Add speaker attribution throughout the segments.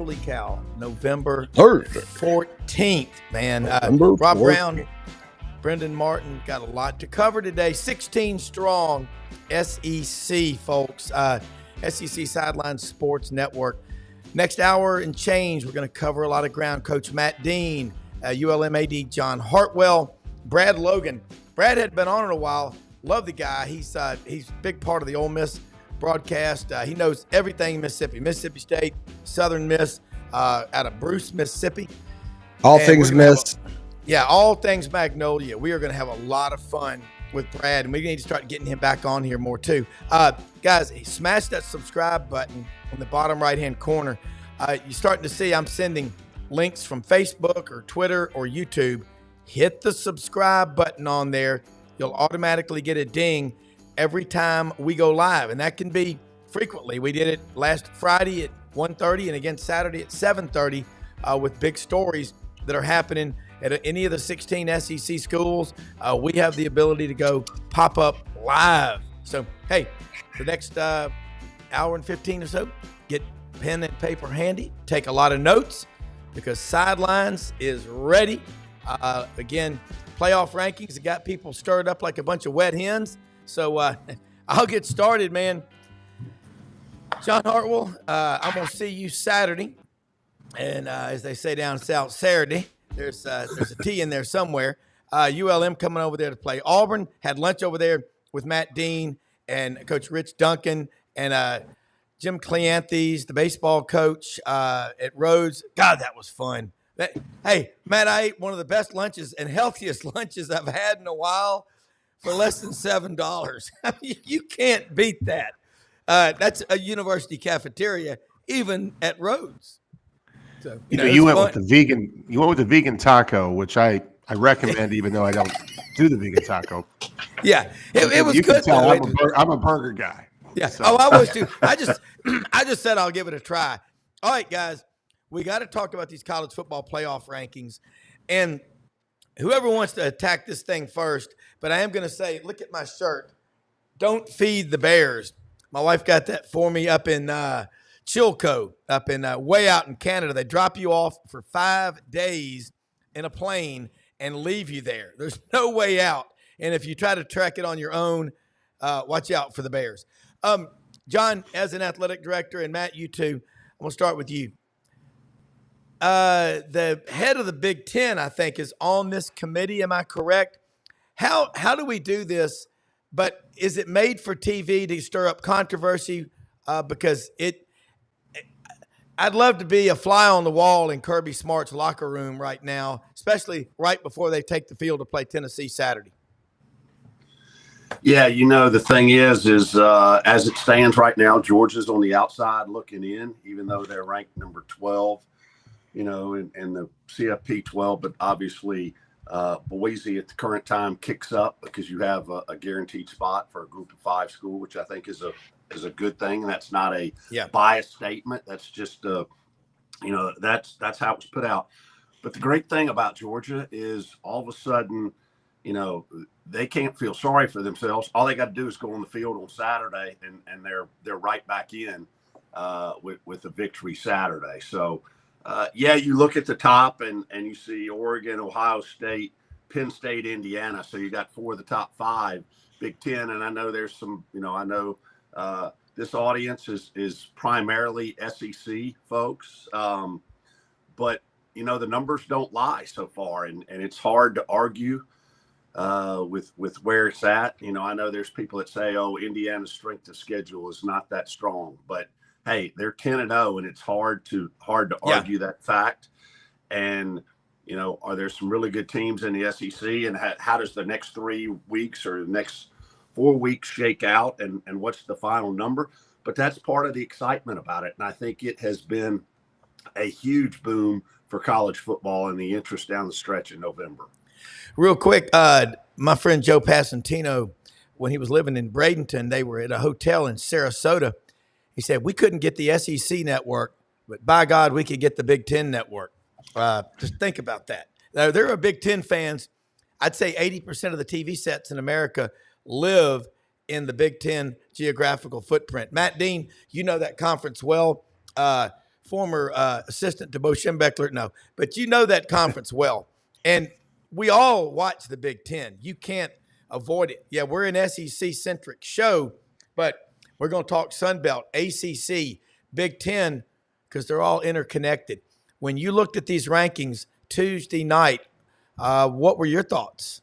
Speaker 1: Holy cow. November
Speaker 2: Thursday.
Speaker 1: 14th, man.
Speaker 2: November
Speaker 1: Rob
Speaker 2: 14th.
Speaker 1: Brown, Brendan Martin got a lot to cover today. 16 strong SEC, folks. SEC Sideline Sports Network. Next hour and change, we're going to cover a lot of ground. Coach Matt Dean, ULM AD John Hartwell, Brad Logan. Brad had been on in a while. Love the guy. He's a big part of the Ole Miss broadcast. He knows everything Mississippi State, Southern Miss, out of Bruce, Mississippi.
Speaker 2: All things Miss.
Speaker 1: All things Magnolia. We are going to have a lot of fun with Brad, and we need to start getting him back on here more too. Guys, smash that subscribe button in the bottom right-hand corner. You're starting to see I'm sending links from Facebook or Twitter or YouTube. Hit the subscribe button on there. You'll automatically get a ding every time we go live, and that can be frequently. We did it last Friday at 1:30 and again Saturday at 7:30 with big stories that are happening at any of the 16 SEC schools. We have the ability to go pop up live. So, hey, the next hour and 15 or so, get pen and paper handy. Take a lot of notes because Sidelines is ready. Again, playoff rankings have got people stirred up like a bunch of wet hens. So I'll get started, man. John Hartwell, I'm going to see you Saturday. And as they say down south, Saturday. There's a T in there somewhere. ULM coming over there to play Auburn. Had lunch over there with Matt Dean and Coach Rich Duncan and Jim Cleanthes, the baseball coach at Rhodes. God, that was fun. Hey, Matt, I ate one of the best lunches and healthiest lunches I've had in a while for less than $7. I mean, you can't beat that. That's a university cafeteria, even at Rhodes. So,
Speaker 3: you went with the vegan. You went with the vegan taco, which I recommend, even though I don't do the vegan taco.
Speaker 1: Yeah, it was
Speaker 3: you
Speaker 1: good.
Speaker 3: Can tell I'm a burger guy.
Speaker 1: Yeah.
Speaker 3: So.
Speaker 1: Oh, I was too. I just said I'll give it a try. All right, guys, we got to talk about these college football playoff rankings, and whoever wants to attack this thing first. But I am going to say, look at my shirt. Don't feed the bears. My wife got that for me up in Chilco, up in way out in Canada. They drop you off for 5 days in a plane and leave you there. There's no way out. And if you try to track it on your own, watch out for the Bears. John, as an athletic director, and Matt, you too, I'm going to start with you. The head of the Big Ten, I think, is on this committee. Am I correct? How do we do this? But is it made for TV to stir up controversy? Because I'd love to be a fly on the wall in Kirby Smart's locker room right now, especially right before they take the field to play Tennessee Saturday.
Speaker 4: Yeah, the thing is as it stands right now, Georgia's on the outside looking in, even though they're ranked number 12, in the CFP 12. But obviously, Boise at the current time kicks up because you have a guaranteed spot for a Group of 5 school, which I think is a good thing. That's not a biased statement. That's just, that's how it was put out. But the great thing about Georgia is all of a sudden, they can't feel sorry for themselves. All they got to do is go on the field on Saturday, and they're right back in with a victory Saturday. So, you look at the top and you see Oregon, Ohio State, Penn State, Indiana. So you got 4 of the top 5 Big Ten. And I know there's some, this audience is primarily SEC folks. But, the numbers don't lie so far. And it's hard to argue with where it's at. I know there's people that say, Indiana's strength of schedule is not that strong. But, hey, they're 10-0, and it's hard to argue that fact. And, are there some really good teams in the SEC? And how does the next 3 weeks or the next 4 weeks shake out? And what's the final number? But that's part of the excitement about it. And I think it has been a huge boom for college football and the interest down the stretch in November.
Speaker 1: Real quick, my friend Joe Passantino, when he was living in Bradenton, they were at a hotel in Sarasota. He said, we couldn't get the SEC network, but by God, we could get the Big Ten network. Just think about that. Now, there are Big Ten fans. I'd say 80% of the TV sets in America live in the Big Ten geographical footprint. Matt Dean, you know that conference well. former assistant to Bo Schembechler. No, but you know that conference well. And we all watch the Big Ten. You can't avoid it. Yeah, we're an SEC-centric show, but we're going to talk Sun Belt, ACC, Big Ten, because they're all interconnected. When you looked at these rankings Tuesday night, what were your thoughts?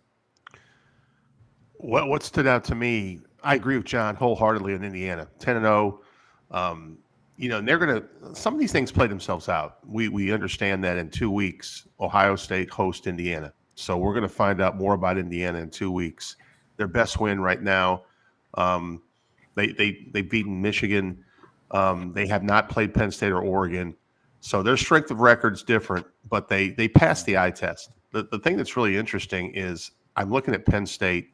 Speaker 3: What stood out to me, I agree with John wholeheartedly in Indiana, 10-0. And they're going to – some of these things play themselves out. We understand that in 2 weeks, Ohio State hosts Indiana. So we're going to find out more about Indiana in 2 weeks. Their best win right now, they've beaten Michigan. They have not played Penn State or Oregon. So their strength of record's different, but they passed the eye test. The thing that's really interesting is I'm looking at Penn State.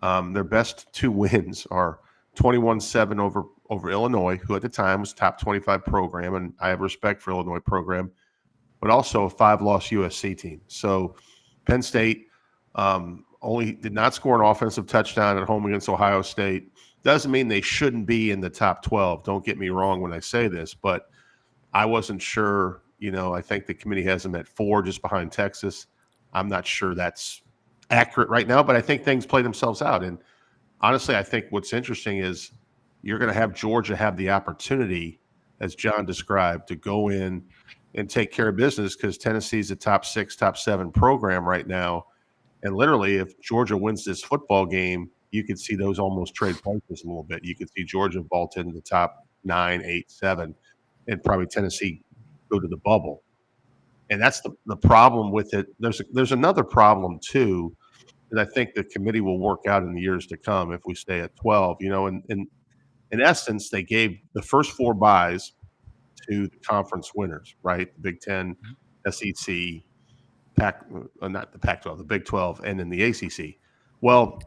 Speaker 3: Their best 2 wins are 21-7 over Illinois, who at the time was top 25 program, and I have respect for Illinois program, but also a 5-loss USC team. So Penn State only did not score an offensive touchdown at home against Ohio State. Doesn't mean they shouldn't be in the top 12. Don't get me wrong when I say this, but I wasn't sure. I think the committee has them at 4, just behind Texas. I'm not sure that's accurate right now, but I think things play themselves out. And honestly, I think what's interesting is you're going to have Georgia have the opportunity, as John described, to go in and take care of business, because Tennessee's a top 6, top 7 program right now. And literally, if Georgia wins this football game, you could see those almost trade places a little bit. You could see Georgia vault into the top 9, 8, 7, and probably Tennessee go to the bubble. And that's the problem with it. There's another problem, too, that I think the committee will work out in the years to come if we stay at 12. In essence, they gave the first 4 buys to the conference winners, right? The Big Ten, SEC, not the Pac-12, the Big 12, and then the ACC. Well,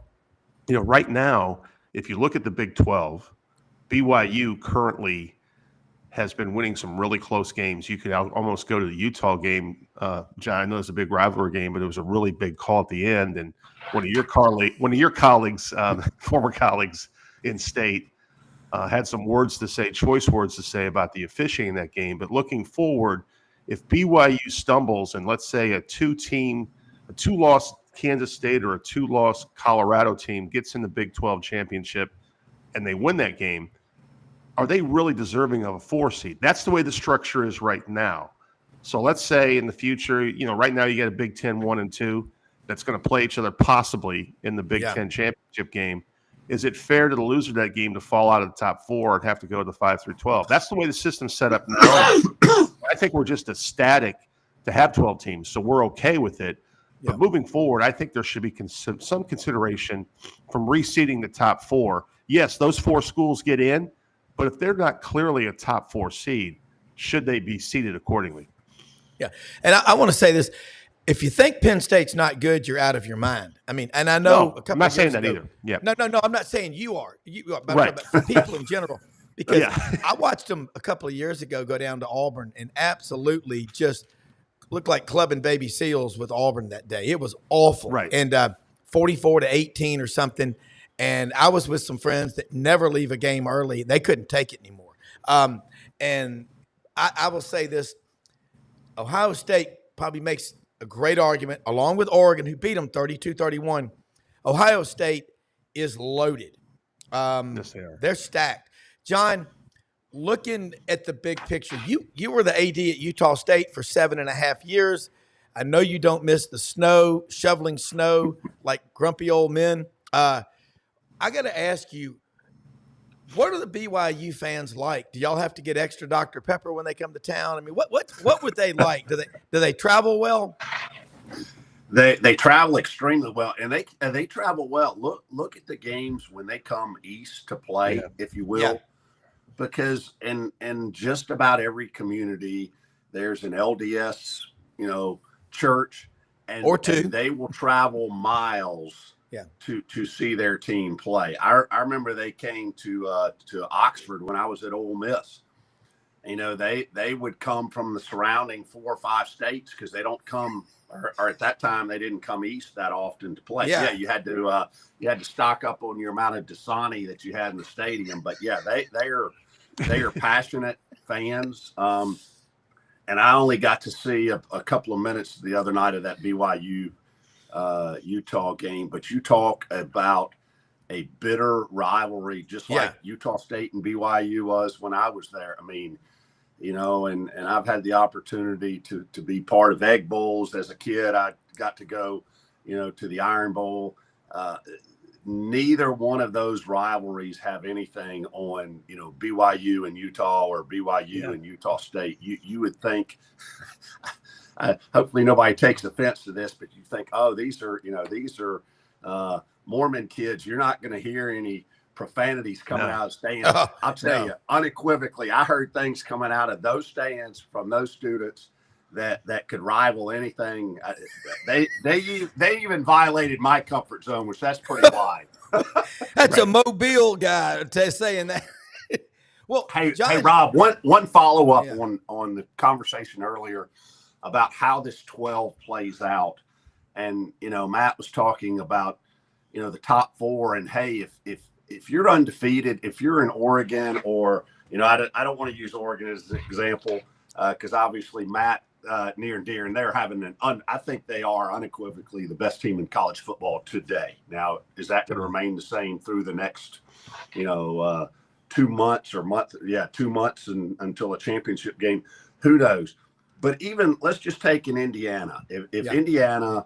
Speaker 3: right now, if you look at the Big 12, BYU currently has been winning some really close games. You could almost go to the Utah game. John, I know it's a big rivalry game, but it was a really big call at the end. And one of your colleagues, former colleagues in state, had some choice words to say about the officiating in that game. But looking forward, if BYU stumbles and let's say a 2-loss Kansas State or a 2-loss Colorado team gets in the Big 12 championship and they win that game, are they really deserving of a 4 seed? That's the way the structure is right now. So let's say in the future, right now you get a Big 10 1 and 2 that's going to play each other possibly in the Big 10 championship game. Is it fair to the loser of that game to fall out of the top 4 and have to go to the 5 through 12? That's the way the system's set up now. I think we're just ecstatic to have 12 teams, so we're okay with it. But moving forward, I think there should be some consideration from reseeding the top 4. Yes, those 4 schools get in, but if they're not clearly a top 4 seed, should they be seeded accordingly?
Speaker 1: Yeah, and I want to say this. If you think Penn State's not good, you're out of your mind. I mean, and I know a couple
Speaker 3: I'm not
Speaker 1: of
Speaker 3: saying
Speaker 1: years
Speaker 3: that
Speaker 1: ago,
Speaker 3: either. Yeah.
Speaker 1: No, I'm not saying you are. You are, but
Speaker 3: Right.
Speaker 1: I'm talking about for people in general. Because I watched them a couple of years ago go down to Auburn and absolutely just looked like clubbing baby seals with Auburn that day. It was awful.
Speaker 3: Right.
Speaker 1: And 44-18 or something. And I was with some friends that never leave a game early. They couldn't take it anymore. And I will say this. Ohio State probably makes a great argument, along with Oregon, who beat them 32-31. Ohio State is loaded.
Speaker 3: Yes, they are.
Speaker 1: They're stacked. John, looking at the big picture, you were the AD at Utah State for 7.5 years. I know you don't miss the snow, shoveling snow like grumpy old men. I got to ask you, what are the BYU fans like? Do y'all have to get extra Dr. Pepper when they come to town? I mean, what would they like? Do they travel well?
Speaker 4: They travel extremely well, and they travel well. Look at the games when they come east to play, if you will, because in just about every community there's an LDS church, or two. And they will travel miles. To see their team play. I remember they came to Oxford when I was at Ole Miss. They would come from the surrounding 4 or 5 states because they don't come, or at that time they didn't come east that often to play. You had to stock up on your amount of Dasani that you had in the stadium. But they are passionate fans. and I only got to see a couple of minutes the other night of that BYU Utah game. But you talk about a bitter rivalry, just like Utah State and BYU was when I was there. I mean, you know, and I've had the opportunity to be part of Egg Bowls as a kid. I got to go, you know, to the Iron Bowl. Neither one of those rivalries have anything on, you know, BYU and Utah or BYU and Utah State. You would think, hopefully nobody takes offense to this, but you think, oh, these are Mormon kids. You're not going to hear any profanities coming out of stands. I'll tell you, unequivocally, I heard things coming out of those stands from those students that could rival anything. They even violated my comfort zone, which that's pretty wide.
Speaker 1: That's a Mobile guy saying that. Well,
Speaker 4: hey,
Speaker 1: John,
Speaker 4: hey, Rob, one follow up on the conversation earlier about how this 12 plays out. And, you know, Matt was talking about, you know, the top four, and hey, if you're undefeated, if you're in Oregon, or, you know, I don't want to use Oregon as an example, because obviously Matt near and dear, and they're having I think they are unequivocally the best team in college football today. Now, is that going to remain the same through the next, you know, 2 months or month? Yeah, 2 months until a championship game. Who knows? But even let's just take in Indiana. If Indiana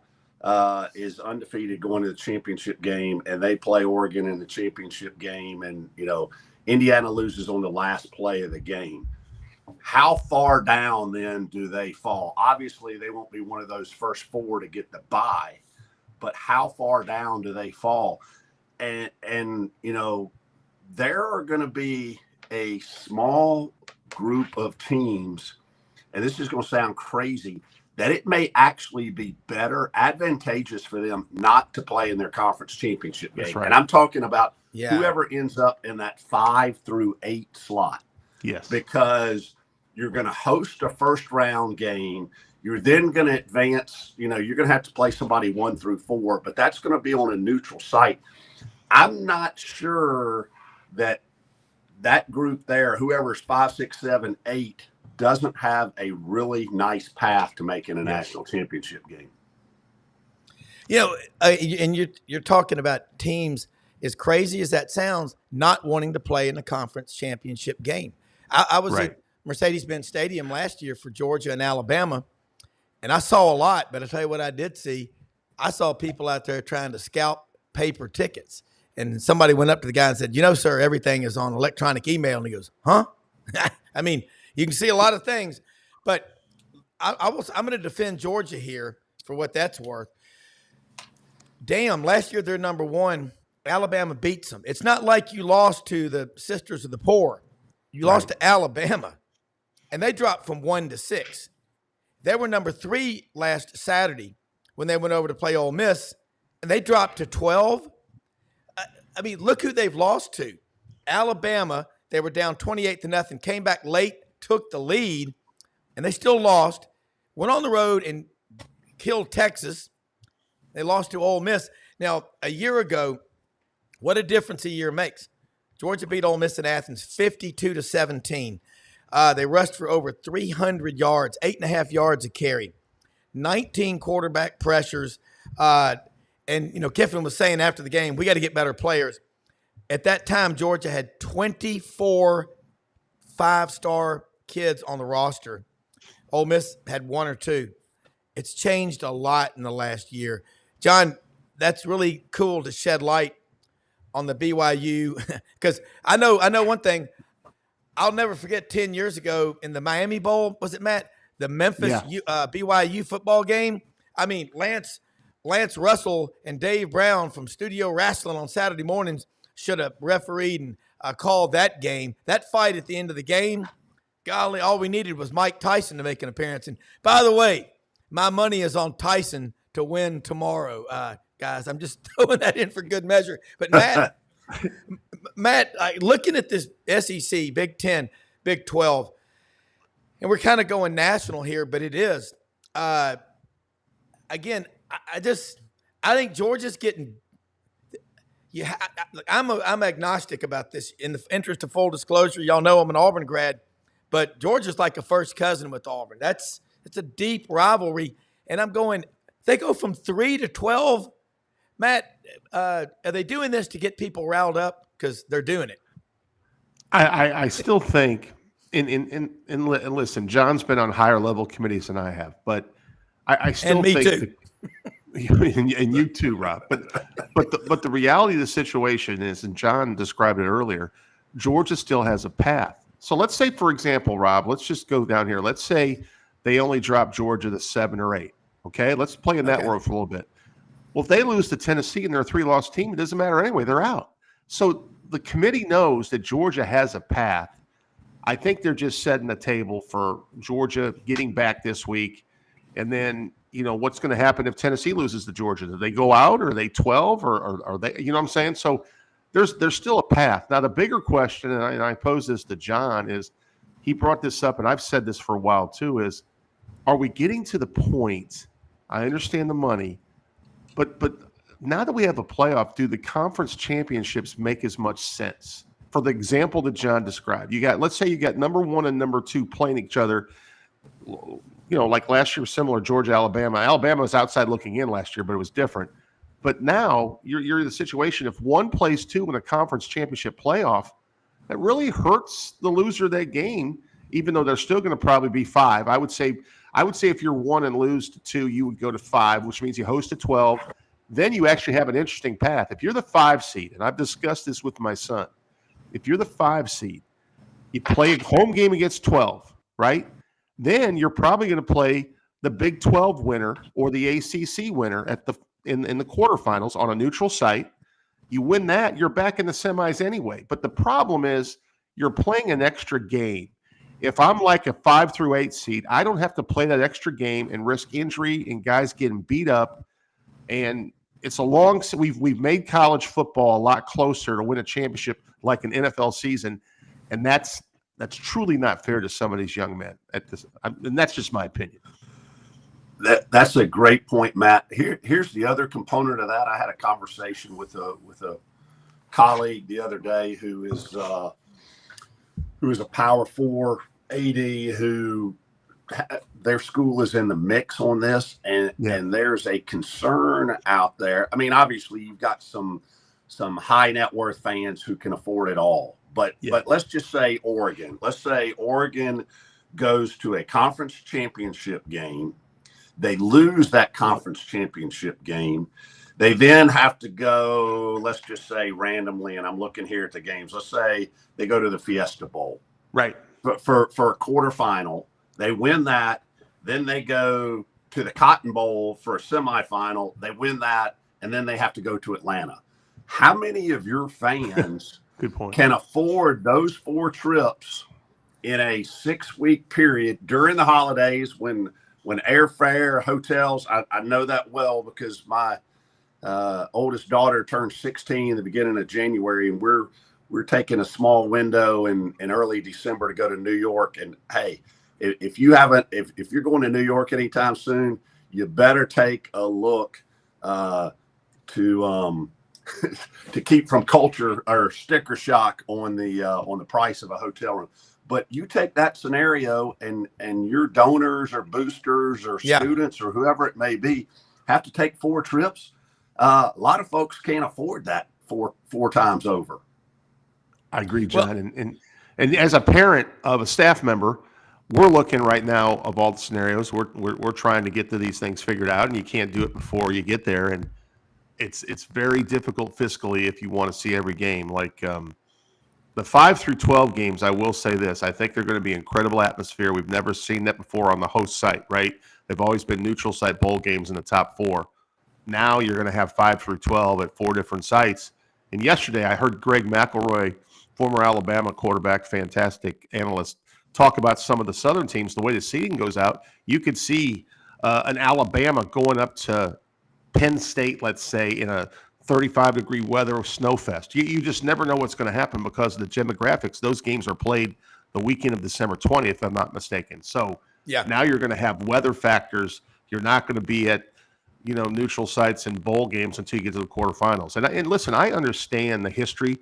Speaker 4: is undefeated going to the championship game, and they play Oregon in the championship game, and, you know, Indiana loses on the last play of the game, how far down then do they fall? Obviously, they won't be one of those first four to get the bye, but how far down do they fall? And you know, there are going to be a small group of teams, and this is going to sound crazy, that it may actually be advantageous for them not to play in their conference championship game. Right. And I'm talking about whoever ends up in that 5 through 8 slot.
Speaker 3: Yes.
Speaker 4: Because you're going to host a first round game. You're then going to advance. You know, you're going to have to play somebody 1 through 4, but that's going to be on a neutral site. I'm not sure that group there, whoever's 5, 6, 7, 8, doesn't have a really nice path to making a national championship game.
Speaker 1: You know, and you're talking about teams, as crazy as that sounds, not wanting to play in the conference championship game. I was at Mercedes-Benz Stadium last year for Georgia and Alabama, and I saw a lot, but I'll tell you what I did see. I saw people out there trying to scalp paper tickets, and somebody went up to the guy and said, you know, sir, everything is on electronic email. And he goes, huh? I mean, you can see a lot of things, but I'm going to defend Georgia here for what that's worth. Damn, last year they're number 1. Alabama beats them. It's not like you lost to the Sisters of the Poor. You lost to Alabama, and they dropped from 1 to 6. They were number 3 last Saturday when they went over to play Ole Miss, and they dropped to 12. I mean, look who they've lost to. Alabama, they were down 28-0, came back late, took the lead, and they still lost. Went on the road and killed Texas. They lost to Ole Miss. Now, a year ago, what a difference a year makes. Georgia beat Ole Miss in Athens 52-17. They rushed for over 300 yards, 8.5 yards a carry, 19 quarterback pressures. And, you know, Kiffin was saying after the game, we got to get better players. At that time, Georgia had 24 5-star kids on the roster. Ole Miss had 1 or 2. It's changed a lot in the last year. John, that's really cool to shed light on the BYU, because I know one thing. I'll never forget 10 years ago in the Miami Bowl, was it, Matt? The Memphis BYU football game. I mean, Lance Russell and Dave Brown from Studio Wrestling on Saturday mornings should have refereed and called that game. That fight at the end of the game, golly, all we needed was Mike Tyson to make an appearance. And by the way, my money is on Tyson to win tomorrow. Guys, I'm just throwing that in for good measure. But Matt, looking at this SEC, Big 10, Big 12, and we're kind of going national here, but it is. Again, I think Georgia's getting. I'm agnostic about this. In the interest of full disclosure, y'all know I'm an Auburn grad, but Georgia's like a first cousin with Auburn. It's a deep rivalry, and I'm going. They go from 3 to 12. Matt, are they doing this to get people riled up? Because they're doing it.
Speaker 3: I still think, and listen, John's been on higher level committees than I have, but I still
Speaker 1: and me
Speaker 3: think
Speaker 1: too.
Speaker 3: and you too, Rob. But the reality of the situation is, and John described it earlier, Georgia still has a path. So let's say, for example, Rob, let's just go down here. Let's say they only drop Georgia to 7 or 8. Okay, let's play in that world for a little bit. Well, if they lose to Tennessee and they're a 3-loss team, it doesn't matter anyway. They're out. So the committee knows that Georgia has a path. I think they're just setting the table for Georgia getting back this week. And then, what's going to happen if Tennessee loses to Georgia? Do they go out, or are they 12, or are they, you know what I'm saying? So there's still a path. Now, the bigger question, and I pose this to John, is he brought this up, and I've said this for a while too, is are we getting to the point, I understand the money, but now that we have a playoff, do the conference championships make as much sense? For the example that John described, let's say you got number 1 and number 2 playing each other, like last year, similar, Georgia, Alabama. Alabama was outside looking in last year, but it was different. But now you're in the situation, if one plays 2 in a conference championship playoff, that really hurts the loser of that game, even though they're still going to probably be 5. I would say if you're 1 and lose to 2, you would go to 5, which means you host to 12. Then you actually have an interesting path. If you're the 5 seed, and I've discussed this with my son, if you're the 5 seed, you play a home game against 12, right? Then you're probably going to play the Big 12 winner or the ACC winner in the quarterfinals on a neutral site. You win that, you're back in the semis anyway. But the problem is you're playing an extra game. If I'm like a 5 through 8 seed, I don't have to play that extra game and risk injury and guys getting beat up. And it's we've made college football a lot closer to win a championship like an NFL season, and that's truly not fair to some of these young men. And that's just my opinion.
Speaker 4: That's a great point, Matt. Here's the other component of that. I had a conversation with a colleague the other day who is a Power 4 AD who their school is in the mix on this, and there's a concern out there. I mean, obviously you've got some high net worth fans who can afford it all, but let's just say Oregon. Let's say Oregon goes to a conference championship game. They lose that conference championship game. They then have to go, let's just say randomly, and I'm looking here at the games. Let's say they go to the Fiesta Bowl.
Speaker 3: Right.
Speaker 4: But for a quarterfinal, they win that. Then they go to the Cotton Bowl for a semifinal. They win that, and then they have to go to Atlanta. How many of your fans
Speaker 3: Good point.
Speaker 4: can afford those 4 trips in a 6-week period during the holidays when airfare, hotels, I know that well because my oldest daughter turned 16 in the beginning of January, and we're taking a small window in early December to go to New York. And hey, if you're going to New York anytime soon, you better take a look to keep from culture or sticker shock on the price of a hotel room. But you take that scenario and your donors or boosters or students or whoever it may be have to take 4 trips. A lot of folks can't afford that four times over.
Speaker 3: I agree, John. Well, and as a parent of a staff member, we're looking right now of all the scenarios. We're trying to get to these things figured out, and you can't do it before you get there. And it's very difficult fiscally if you want to see every game. Like the 5 through 12 games, I will say this: I think they're going to be incredible atmosphere. We've never seen that before on the host site, right? They've always been neutral site bowl games in the top 4. Now you're going to have 5 through 12 at 4 different sites. And yesterday, I heard Greg McElroy, former Alabama quarterback, fantastic analyst, talk about some of the Southern teams. The way the seeding goes out, you could see an Alabama going up to Penn State, let's say, in a 35-degree weather snowfest. You just never know what's going to happen because of the demographics. Those games are played the weekend of December 20th, if I'm not mistaken. So now you're going to have weather factors. You're not going to be at neutral sites and bowl games until you get to the quarterfinals. And listen, I understand the history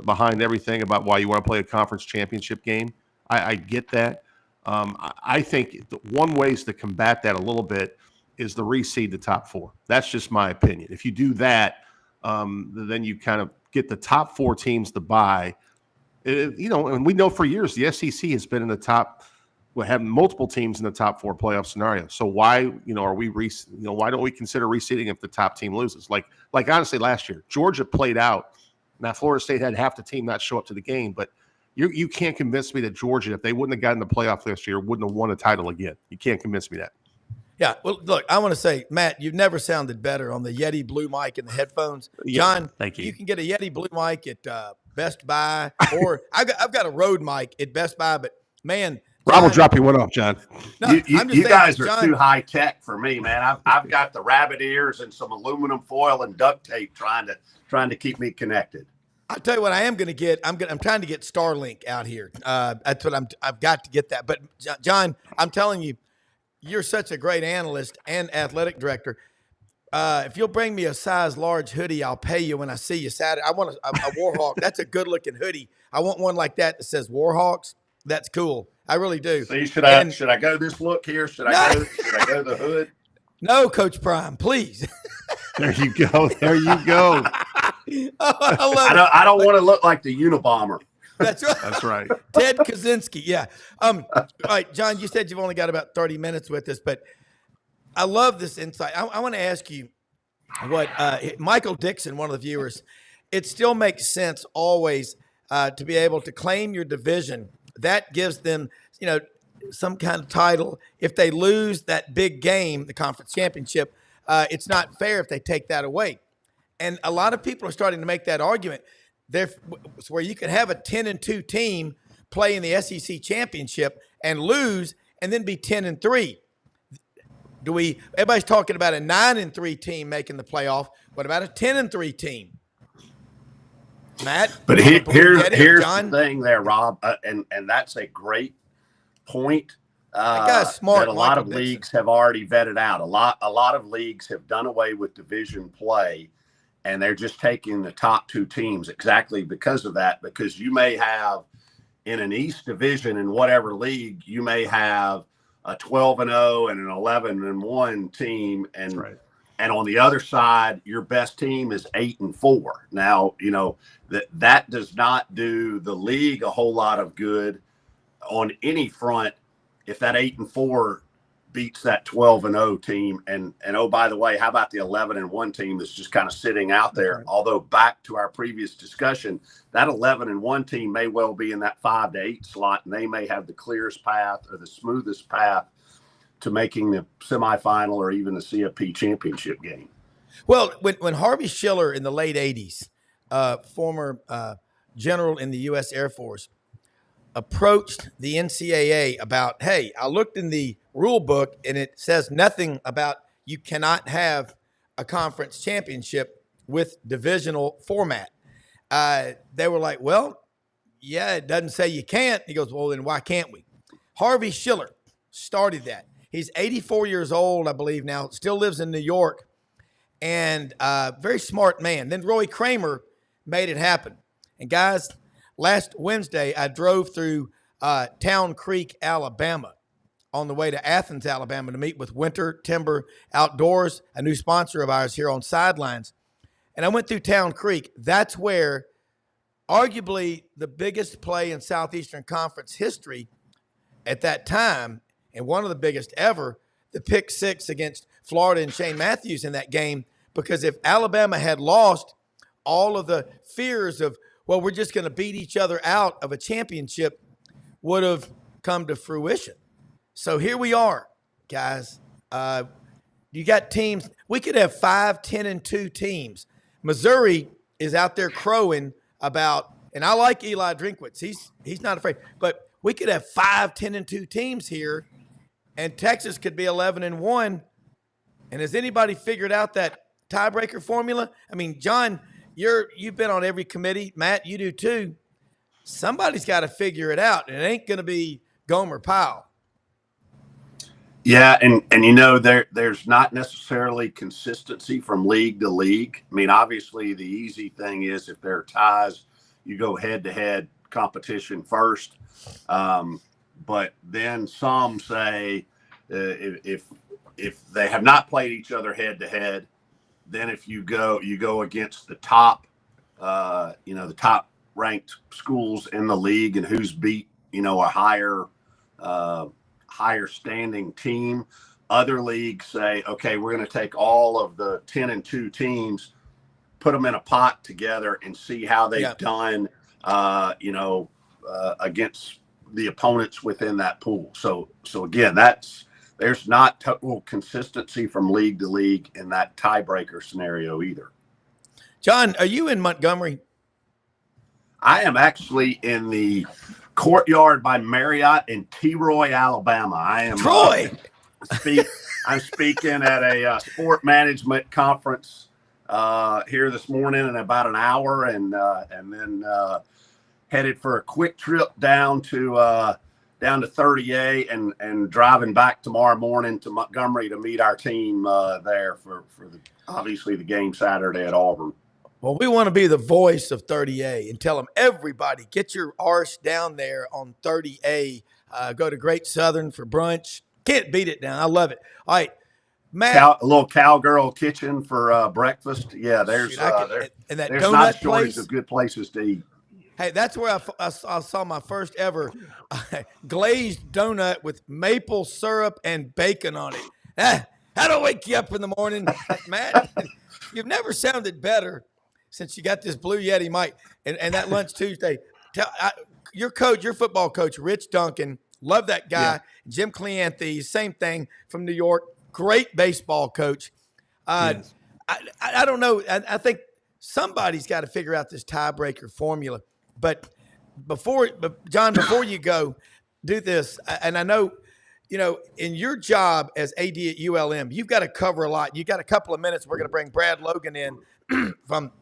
Speaker 3: behind everything about why you want to play a conference championship game. I get that. I think one ways to combat that a little bit is to reseed the top four. That's just my opinion. If you do that, then you kind of get the top four teams to bye. And we know for years the SEC has been in the top. We have multiple teams in the top four playoff scenario. So why, why don't we consider reseeding if the top team loses? Like honestly, last year Georgia played out. Now Florida State had half the team not show up to the game, but you can't convince me that Georgia, if they wouldn't have gotten the playoff last year, wouldn't have won a title again. You can't convince me that.
Speaker 1: Yeah, well, look, I want to say, Matt, you've never sounded better on the Yeti Blue mic and the headphones. John,
Speaker 3: thank you.
Speaker 1: You can get a Yeti Blue mic at Best Buy, or I've got a Rode mic at Best Buy, but man,
Speaker 3: Rob will drop you one off, John.
Speaker 1: No,
Speaker 4: you guys are too high tech for me, man. I've got the rabbit ears and some aluminum foil and duct tape trying to keep me connected. I'll
Speaker 1: tell you what I am going to get. I'm trying to get Starlink out here. That's what I've got to get that. But John, I'm telling you, you're such a great analyst and athletic director. If you'll bring me a size large hoodie, I'll pay you when I see you Saturday. I want a Warhawk. That's a good looking hoodie. I want one like that says Warhawks. That's cool. I really do.
Speaker 4: See, should I go this look here? Should I go the hood?
Speaker 1: No, Coach Prime, please.
Speaker 3: There you go. There you go.
Speaker 4: I don't want to look like the Unabomber.
Speaker 1: That's right.
Speaker 3: That's right.
Speaker 1: Ted Kaczynski. Yeah. All right, John, you said you've only got about 30 minutes with us, but I love this insight. I want to ask you what Michael Dixon, one of the viewers, it still makes sense always to be able to claim your division. That gives them, some kind of title. If they lose that big game, the conference championship, it's not fair if they take that away. And a lot of people are starting to make that argument. Where you can have a 10-2 team play in the SEC championship and lose, and then be 10-3. Everybody's talking about a 9-3 team making the playoff. What about a 10-3 team? Matt,
Speaker 4: but here's the thing there, Rob, and that's a great point.
Speaker 1: Smart.
Speaker 4: That a lot of leagues have already vetted out. A lot of leagues have done away with division play, and they're just taking the top two teams exactly because of that. Because you may have in an East division in whatever league, you may have a 12-0 and an 11-1 team, and right. And on the other side, your best team is 8-4. Now, that does not do the league a whole lot of good on any front if that 8-4 beats that 12-0 team. And oh, by the way, how about the 11-1 team that's just kind of sitting out there? Right. Although back to our previous discussion, that 11-1 team may well be in that 5-8 slot, and they may have the clearest path or the smoothest path to making the semifinal or even the CFP championship game.
Speaker 1: Well, when Harvey Schiller in the late 80s, former general in the U.S. Air Force, approached the NCAA about, hey, I looked in the rule book and it says nothing about you cannot have a conference championship with divisional format. They were like, well, yeah, it doesn't say you can't. He goes, well, then why can't we? Harvey Schiller started that. He's 84 years old, I believe now, still lives in New York, and very smart man. Then Roy Kramer made it happen. And guys, last Wednesday, I drove through Town Creek, Alabama, on the way to Athens, Alabama, to meet with Winter Timber Outdoors, a new sponsor of ours here on Sidelines. And I went through Town Creek. That's where arguably the biggest play in Southeastern Conference history at that time, and one of the biggest ever, the pick six against Florida and Shane Matthews in that game, because if Alabama had lost, all of the fears of, well, we're just going to beat each other out of a championship would have come to fruition. So here we are, guys. You got teams. We could have 5 10-2 teams. Missouri is out there crowing about, and I like Eli Drinkwitz. He's not afraid. But we could have 5 10-2 teams here, and Texas could be 11-1. And has anybody figured out that tiebreaker formula? I mean, John, you've been on every committee. Matt, you do too. Somebody's got to figure it out, and it ain't going to be Gomer Pyle.
Speaker 4: Yeah, and there's not necessarily consistency from league to league. I mean, obviously, the easy thing is if there are ties, you go head-to-head competition first. But then some say if they have not played each other head to head, then if you go against the top, the top ranked schools in the league and who's beat, a higher standing team. Other leagues say, okay, we're going to take all of the 10-2 teams, put them in a pot together and see how they've done, against the opponents within that pool. So again, there's not total consistency from league to league in that tiebreaker scenario either.
Speaker 1: John, are you in Montgomery?
Speaker 4: I am actually in the Courtyard by Marriott in T-Roy, Alabama. I am
Speaker 1: Troy.
Speaker 4: I'm speaking at a sport management conference here this morning in about an hour, and then headed for a quick trip down to 30A and driving back tomorrow morning to Montgomery to meet our team there for obviously the game Saturday at Auburn.
Speaker 1: Well, we want to be the voice of 30A and tell them, everybody, get your arse down there on 30A. Go to Great Southern for brunch. Can't beat it down. I love it. All right, Matt.
Speaker 4: A little Cowgirl Kitchen for breakfast. Yeah, there's
Speaker 1: and that
Speaker 4: there's
Speaker 1: donut
Speaker 4: not a shortage
Speaker 1: place
Speaker 4: of good places to eat.
Speaker 1: Hey, that's where I saw my first ever glazed donut with maple syrup and bacon on it. That'll wake you up in the morning. Matt, you've never sounded better since you got this Blue Yeti mic and that Lunch Tuesday. Your football coach, Rich Duncan, love that guy. Yeah. Jim Cleanthe, same thing from New York. Great baseball coach. Yes. I don't know. I think somebody's got to figure out this tiebreaker formula. But John, before you go, do this. And I know, in your job as AD at ULM, you've got to cover a lot. You got a couple of minutes. We're going to bring Brad Logan in from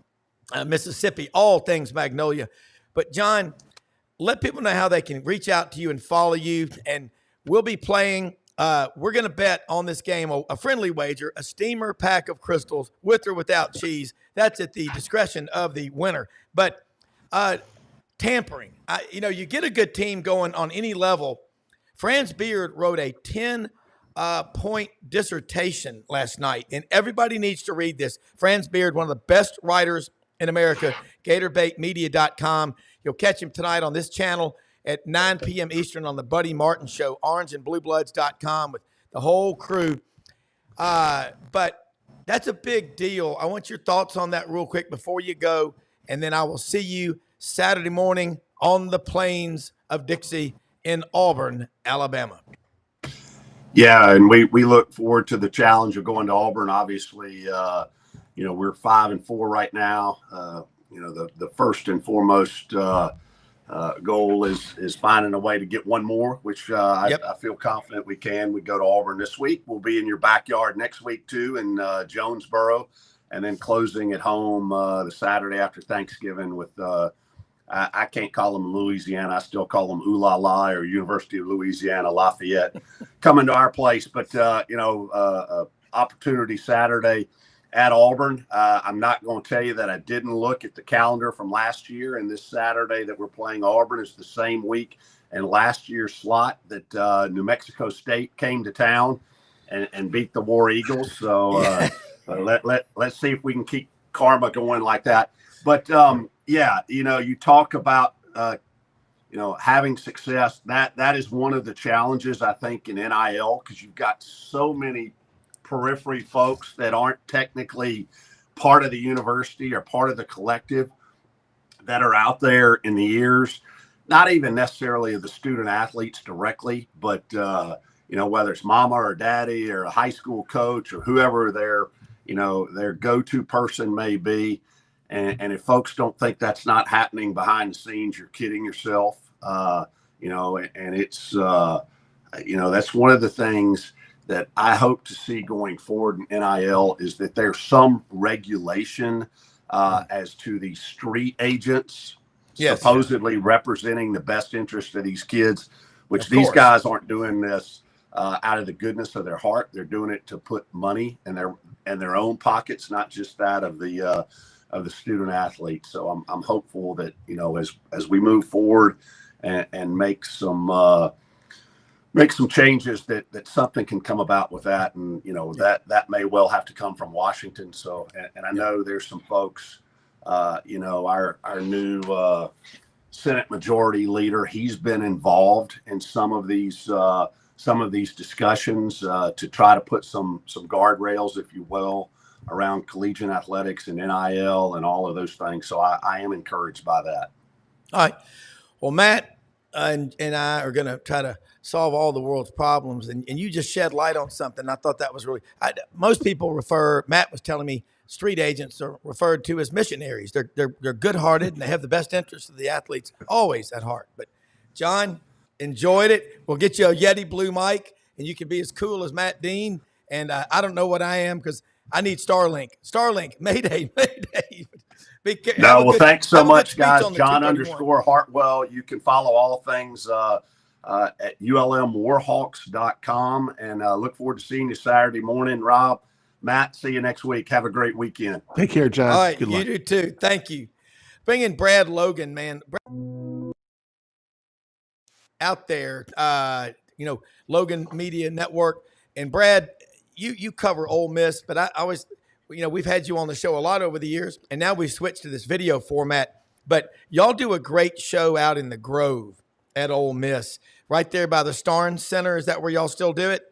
Speaker 1: Mississippi, all things Magnolia. But John, let people know how they can reach out to you and follow you. And we'll be playing. We're going to bet on this game a friendly wager, a steamer pack of crystals with or without cheese. That's at the discretion of the winner. But tampering, you get a good team going on any level. Franz Beard wrote a 10-point dissertation last night, and everybody needs to read this. Franz Beard, one of the best writers in America, GatorbaitMedia.com. You'll catch him tonight on this channel at 9 p.m. Eastern on the Buddy Martin Show, orangeandbluebloods.com with the whole crew. But that's a big deal. I want your thoughts on that real quick before you go, and then I will see you Saturday morning on the plains of Dixie in Auburn, Alabama.
Speaker 4: Yeah, and we look forward to the challenge of going to Auburn. Obviously, we're 5-4 right now. The first and foremost goal is finding a way to get one more, which I feel confident we can. We go to Auburn this week. We'll be in your backyard next week too in Jonesboro, and then closing at home the Saturday after Thanksgiving with I can't call them Louisiana. I still call them Ooh La La or University of Louisiana Lafayette coming to our place. But, opportunity Saturday at Auburn. I'm not going to tell you that I didn't look at the calendar from last year, and this Saturday that we're playing Auburn is the same week and last year's slot that New Mexico State came to town and beat the War Eagles. So let's see if we can keep karma going like that. But, you talk about, having success. That is one of the challenges, I think, in NIL, because you've got so many periphery folks that aren't technically part of the university or part of the collective that are out there in the ears, not even necessarily of the student athletes directly, but, whether it's mama or daddy or a high school coach or whoever their go-to person may be. And if folks don't think that's not happening behind the scenes, you're kidding yourself. And it's, that's one of the things that I hope to see going forward in NIL is that there's some regulation as to the street agents supposedly representing the best interest of these kids, which these guys aren't doing this out of the goodness of their heart. They're doing it to put money in their own pockets, not just that of the of the student athletes. So I'm hopeful that, as we move forward and make some changes, that something can come about with that. And, that may well have to come from Washington. So, and I know there's some folks, our new Senate Majority Leader, he's been involved in some of these discussions to try to put some guardrails, if you will, around collegiate athletics and NIL and all of those things. So I am encouraged by that.
Speaker 1: All right. Well, Matt and I are going to try to solve all the world's problems. And you just shed light on something. I thought that was really most people Matt was telling me, street agents are referred to as missionaries. They're good-hearted, and they have the best interests of the athletes always at heart. But, John, enjoyed it. We'll get you a Yeti Blue mic, and you can be as cool as Matt Dean. And I don't know what I am because I need Starlink. Starlink, Mayday.
Speaker 4: Thanks so much, guys. John _Hartwell. You can follow all things at ulmwarhawks.com, and look forward to seeing you Saturday morning. Rob, Matt, see you next week. Have a great weekend.
Speaker 3: Take care, John.
Speaker 1: All right,
Speaker 3: good luck.
Speaker 1: You do too. Thank you. Bring in Brad Logan, man. Out there, Logan Media Network. And Brad, you cover Ole Miss, but I always, we've had you on the show a lot over the years, and now we've switched to this video format. But y'all do a great show out in the Grove at Ole Miss, right there by the Starnes Center. Is that where y'all still do it?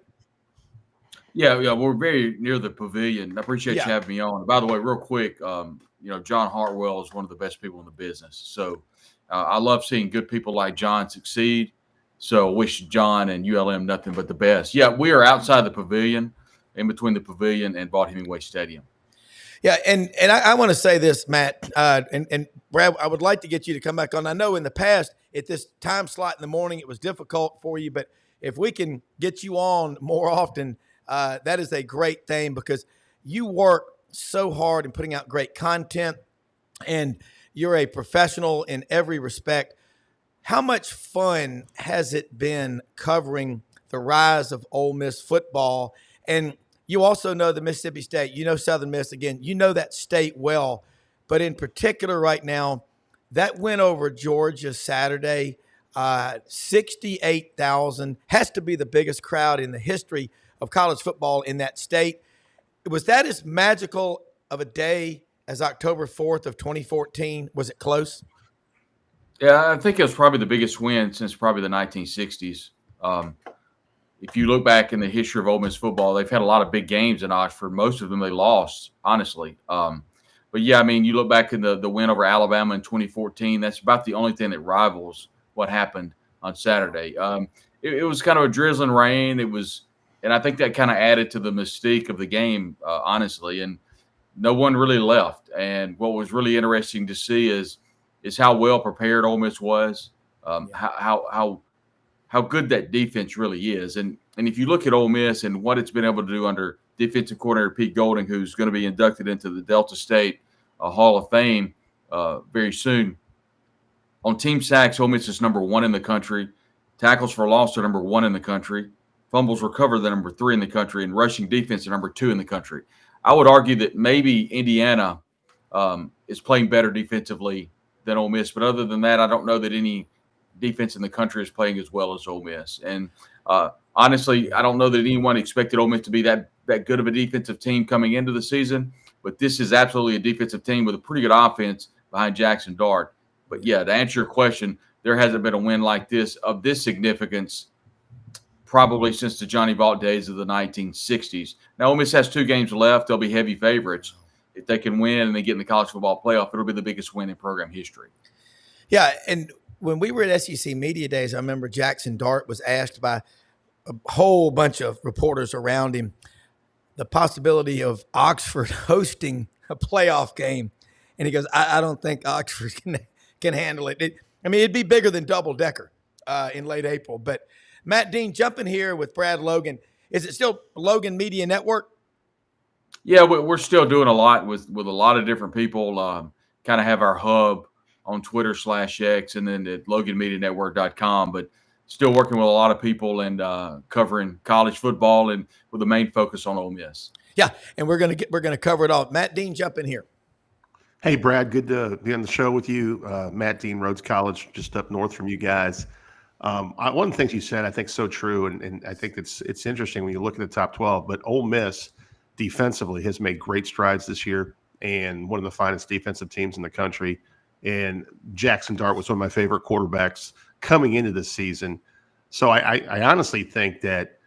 Speaker 5: Yeah, we're very near the pavilion. I appreciate you having me on. By the way, real quick, John Hartwell is one of the best people in the business. So I love seeing good people like John succeed. So wish John and ULM nothing but the best. Yeah, we are outside the pavilion, in between the pavilion and Vaught Hemingway Stadium.
Speaker 1: Yeah, and I want to say this, Matt, and Brad, I would like to get you to come back on. I know in the past, at this time slot in the morning, it was difficult for you, but if we can get you on more often, that is a great thing because you work so hard in putting out great content, and you're a professional in every respect. How much fun has it been covering the rise of Ole Miss football? And you also know the Mississippi State. You know Southern Miss. Again, you know that state well. But in particular right now, that win over Georgia Saturday, 68,000, has to be the biggest crowd in the history of college football in that state. Was that as magical of a day as October 4th of 2014? Was it close?
Speaker 5: Yeah, I think it was probably the biggest win since probably the 1960s. If you look back in the history of Ole Miss football, they've had a lot of big games in Oxford. Most of them they lost, honestly. But, yeah, I mean, you look back in the win over Alabama in 2014, that's about the only thing that rivals what happened on Saturday. It was kind of a drizzling rain. And I think that kind of added to the mystique of the game, honestly. And no one really left. And what was really interesting to see is how well prepared Ole Miss was, how good that defense really is. And if you look at Ole Miss and what it's been able to do under defensive coordinator Pete Golding, who's going to be inducted into the Delta State Hall of Fame very soon. On team sacks, Ole Miss is number 1 in the country. Tackles for loss are number 1 in the country. Fumbles recovered, they're number 3 in the country. And rushing defense are number 2 in the country. I would argue that maybe Indiana is playing better defensively than Ole Miss. But other than that, I don't know that any defense in the country is playing as well as Ole Miss. And honestly, I don't know that anyone expected Ole Miss to be that good of a defensive team coming into the season. But this is absolutely a defensive team with a pretty good offense behind Jackson Dart. But, yeah, to answer your question, there hasn't been a win like this of this significance probably since the Johnny Vaught days of the 1960s. Now, Ole Miss has 2 games left. They'll be heavy favorites. If they can win and they get in the college football playoff, it'll be the biggest win in program history.
Speaker 1: Yeah, and when we were at SEC Media Days, I remember Jackson Dart was asked by a whole bunch of reporters around him the possibility of Oxford hosting a playoff game. And he goes, I don't think Oxford can handle it. It'd be bigger than double-decker in late April. But, Matt Dean, jumping here with Brad Logan. Is it still Logan Media Network?
Speaker 5: Yeah, we're still doing a lot with a lot of different people. Kind of have our hub on Twitter/X and then at LoganMediaNetwork.com. But still working with a lot of people and covering college football and with the main focus on Ole Miss.
Speaker 1: Yeah, and we're gonna cover it all. Matt Dean, jump in here.
Speaker 3: Hey, Brad, good to be on the show with you. Matt Dean, Rhodes College, just up north from you guys. One of the things you said, I think, so true, and I think it's interesting when you look at the top 12. But Ole Miss defensively has made great strides this year, and one of the finest defensive teams in the country. And Jackson Dart was one of my favorite quarterbacks coming into this season. So I honestly think that,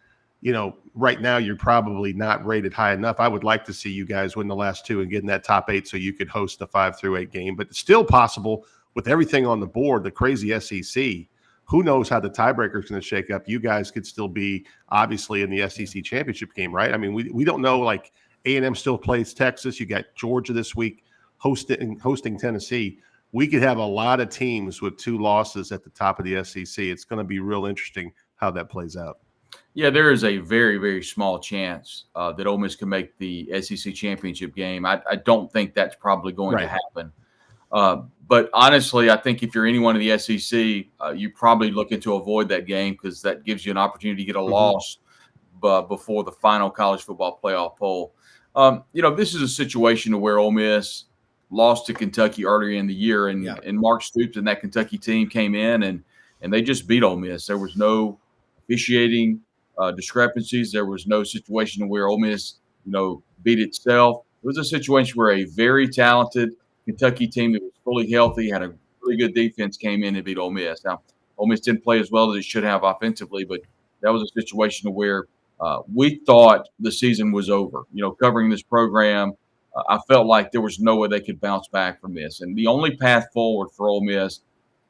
Speaker 3: right now you're probably not rated high enough. I would like to see you guys win the last two and get in that top 8 so you could host the 5-8 game. But it's still possible with everything on the board, the crazy SEC. Who knows how the tiebreaker is going to shake up? You guys could still be obviously in the SEC championship game, right? I mean, we don't know. Like A&M still plays Texas. You got Georgia this week hosting Tennessee. We could have a lot of teams with 2 losses at the top of the SEC. It's going to be real interesting how that plays out.
Speaker 5: Yeah, there is a very, very small chance that Ole Miss can make the SEC championship game. I don't think that's probably going to happen. But honestly, I think if you're anyone in the SEC, you're probably looking to avoid that game because that gives you an opportunity to get a loss before the final college football playoff poll. This is a situation where Ole Miss lost to Kentucky earlier in the year, and Mark Stoops and that Kentucky team came in and they just beat Ole Miss. There was no officiating discrepancies. There was no situation where Ole Miss, beat itself. It was a situation where a very talented Kentucky team that was fully healthy, had a really good defense, came in and beat Ole Miss. Now, Ole Miss didn't play as well as it should have offensively, but that was a situation where we thought the season was over. Covering this program, I felt like there was no way they could bounce back from this. And the only path forward for Ole Miss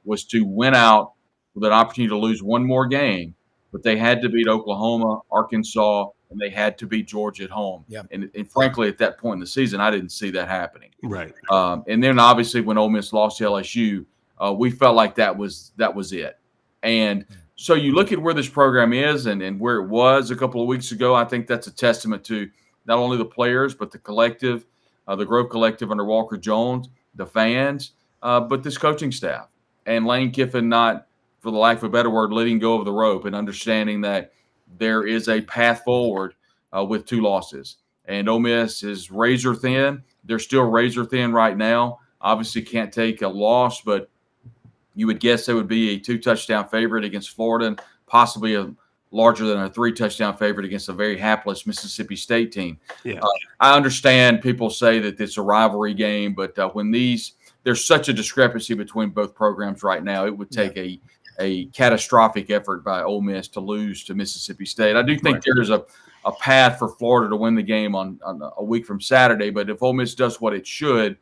Speaker 5: was to win out with an opportunity to lose one more game, but they had to beat Oklahoma, Arkansas, and they had to beat Georgia at home.
Speaker 1: Yeah.
Speaker 5: And frankly, at that point in the season, I didn't see that happening.
Speaker 3: Right.
Speaker 5: And then obviously when Ole Miss lost to LSU, we felt like that was it. And so you look at where this program is and where it was a couple of weeks ago. I think that's a testament to not only the players, but the collective, the Grove Collective under Walker Jones, the fans, but this coaching staff. And Lane Kiffin not, for the lack of a better word, letting go of the rope and understanding that there is a path forward with 2 losses. And Ole Miss is razor thin. They're still razor thin right now. Obviously can't take a loss, but you would guess they would be a 2-touchdown favorite against Florida and possibly a larger than a 3-touchdown favorite against a very hapless Mississippi State team.
Speaker 3: Yeah.
Speaker 5: I understand people say that it's a rivalry game, but when there's such a discrepancy between both programs right now, it would take a catastrophic effort by Ole Miss to lose to Mississippi State. I do think there's a path for Florida to win the game on a week from Saturday, but if Ole Miss does what it should,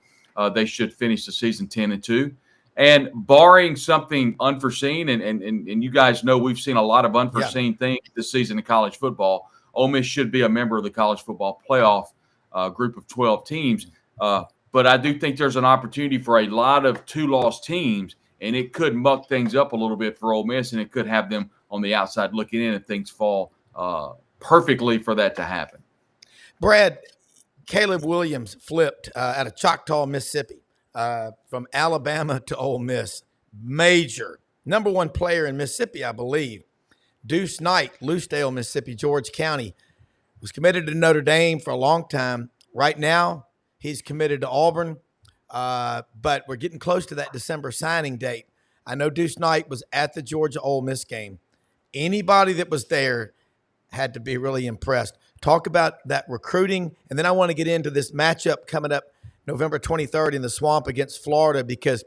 Speaker 5: they should finish the season 10-2. And barring something unforeseen, and you guys know we've seen a lot of unforeseen things this season in college football, Ole Miss should be a member of the college football playoff group of 12 teams. But I do think there's an opportunity for a lot of 2-loss teams, and it could muck things up a little bit for Ole Miss, and it could have them on the outside looking in if things fall perfectly for that to happen.
Speaker 1: Brad, Caleb Williams flipped out of Choctaw, Mississippi, from Alabama to Ole Miss. Major. Number 1 player in Mississippi, I believe. Deuce Knight, Lucedale, Mississippi, George County, was committed to Notre Dame for a long time. Right now, he's committed to Auburn. But we're getting close to that December signing date. I know Deuce Knight was at the Georgia-Ole Miss game. Anybody that was there had to be really impressed. Talk about that recruiting, and then I want to get into this matchup coming up November 23rd in the Swamp against Florida, because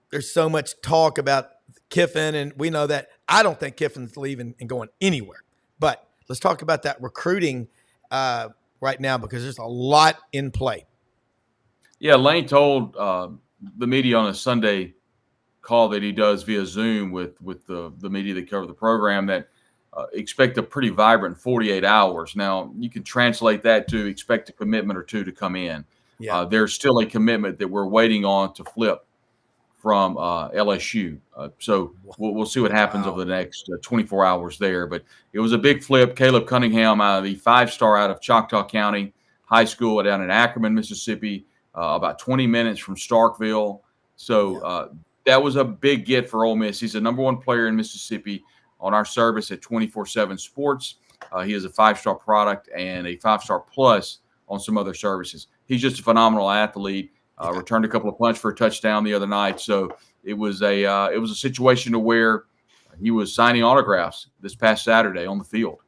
Speaker 1: there's so much talk about Kiffin, and we know that. I don't think Kiffin's leaving and going anywhere. But let's talk about that recruiting right now, because there's a lot in play.
Speaker 5: Yeah, Lane told the media on a Sunday call that he does via Zoom with the media that cover the program that expect a pretty vibrant 48 hours. Now, you can translate that to expect a commitment or 2 to come in. Yeah. There's still a commitment that we're waiting on to flip from LSU. So we'll see what happens over the next 24 hours there. But it was a big flip. Caleb Cunningham, the 5-star out of Choctaw County High School down in Ackerman, Mississippi, about 20 minutes from Starkville. So that was a big get for Ole Miss. He's the number 1 player in Mississippi on our service at 24/7 Sports. He is a 5-star product and a 5-star plus on some other services. He's just a phenomenal athlete. Returned a couple of punts for a touchdown the other night. So it was a situation to where he was signing autographs this past Saturday on the field,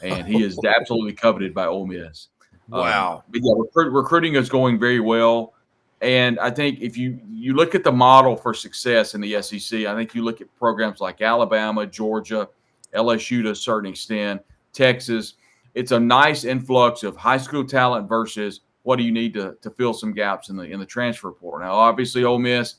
Speaker 5: and he is absolutely coveted by Ole Miss.
Speaker 1: Wow.
Speaker 5: But yeah, recruiting is going very well. And I think if you look at the model for success in the SEC, I think you look at programs like Alabama, Georgia, LSU to a certain extent, Texas. It's a nice influx of high school talent versus what do you need to fill some gaps in the transfer portal. Now, obviously, Ole Miss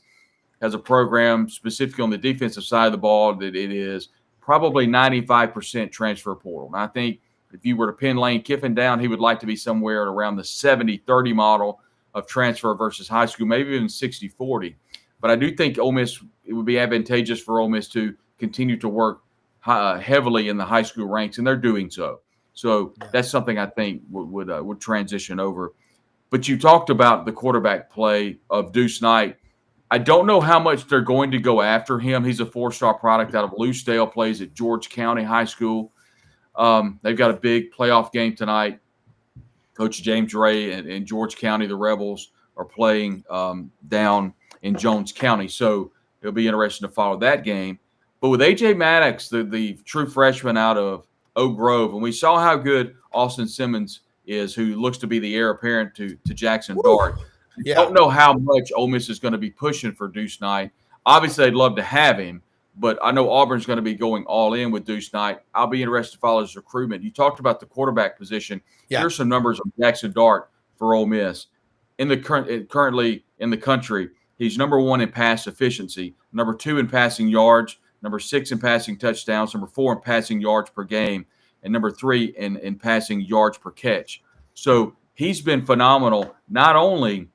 Speaker 5: has a program specifically on the defensive side of the ball that it is probably 95% transfer portal. And I think if you were to pin Lane Kiffin down, he would like to be somewhere around the 70-30 model of transfer versus high school, maybe even 60-40. But I do think Ole Miss, it would be advantageous for Ole Miss to continue to work heavily in the high school ranks, and they're doing so. So that's something I think would transition over. But you talked about the quarterback play of Deuce Knight. I don't know how much they're going to go after him. He's a four-star product out of Loosedale, plays at George County High School. They've got a big playoff game tonight. Coach James Ray and George County, the Rebels, are playing down in Jones County. So it'll be interesting to follow that game. But with A.J. Maddox, the true freshman out of Oak Grove, and we saw how good Austin Simmons is, who looks to be the heir apparent to Jackson Dart.
Speaker 1: Yeah.
Speaker 5: Don't know how much Ole Miss is going to be pushing for Deuce Knight. Obviously, they'd love to have him, but I know Auburn's going to be going all in with Deuce Knight. I'll be interested to follow his recruitment. You talked about the quarterback position.
Speaker 1: Yeah.
Speaker 5: Here's some numbers on Jackson Dart for Ole Miss. Currently in the country, he's number 1 in pass efficiency, number 2 in passing yards, number 6 in passing touchdowns, number 4 in passing yards per game, and number 3 in passing yards per catch. So he's been phenomenal, not only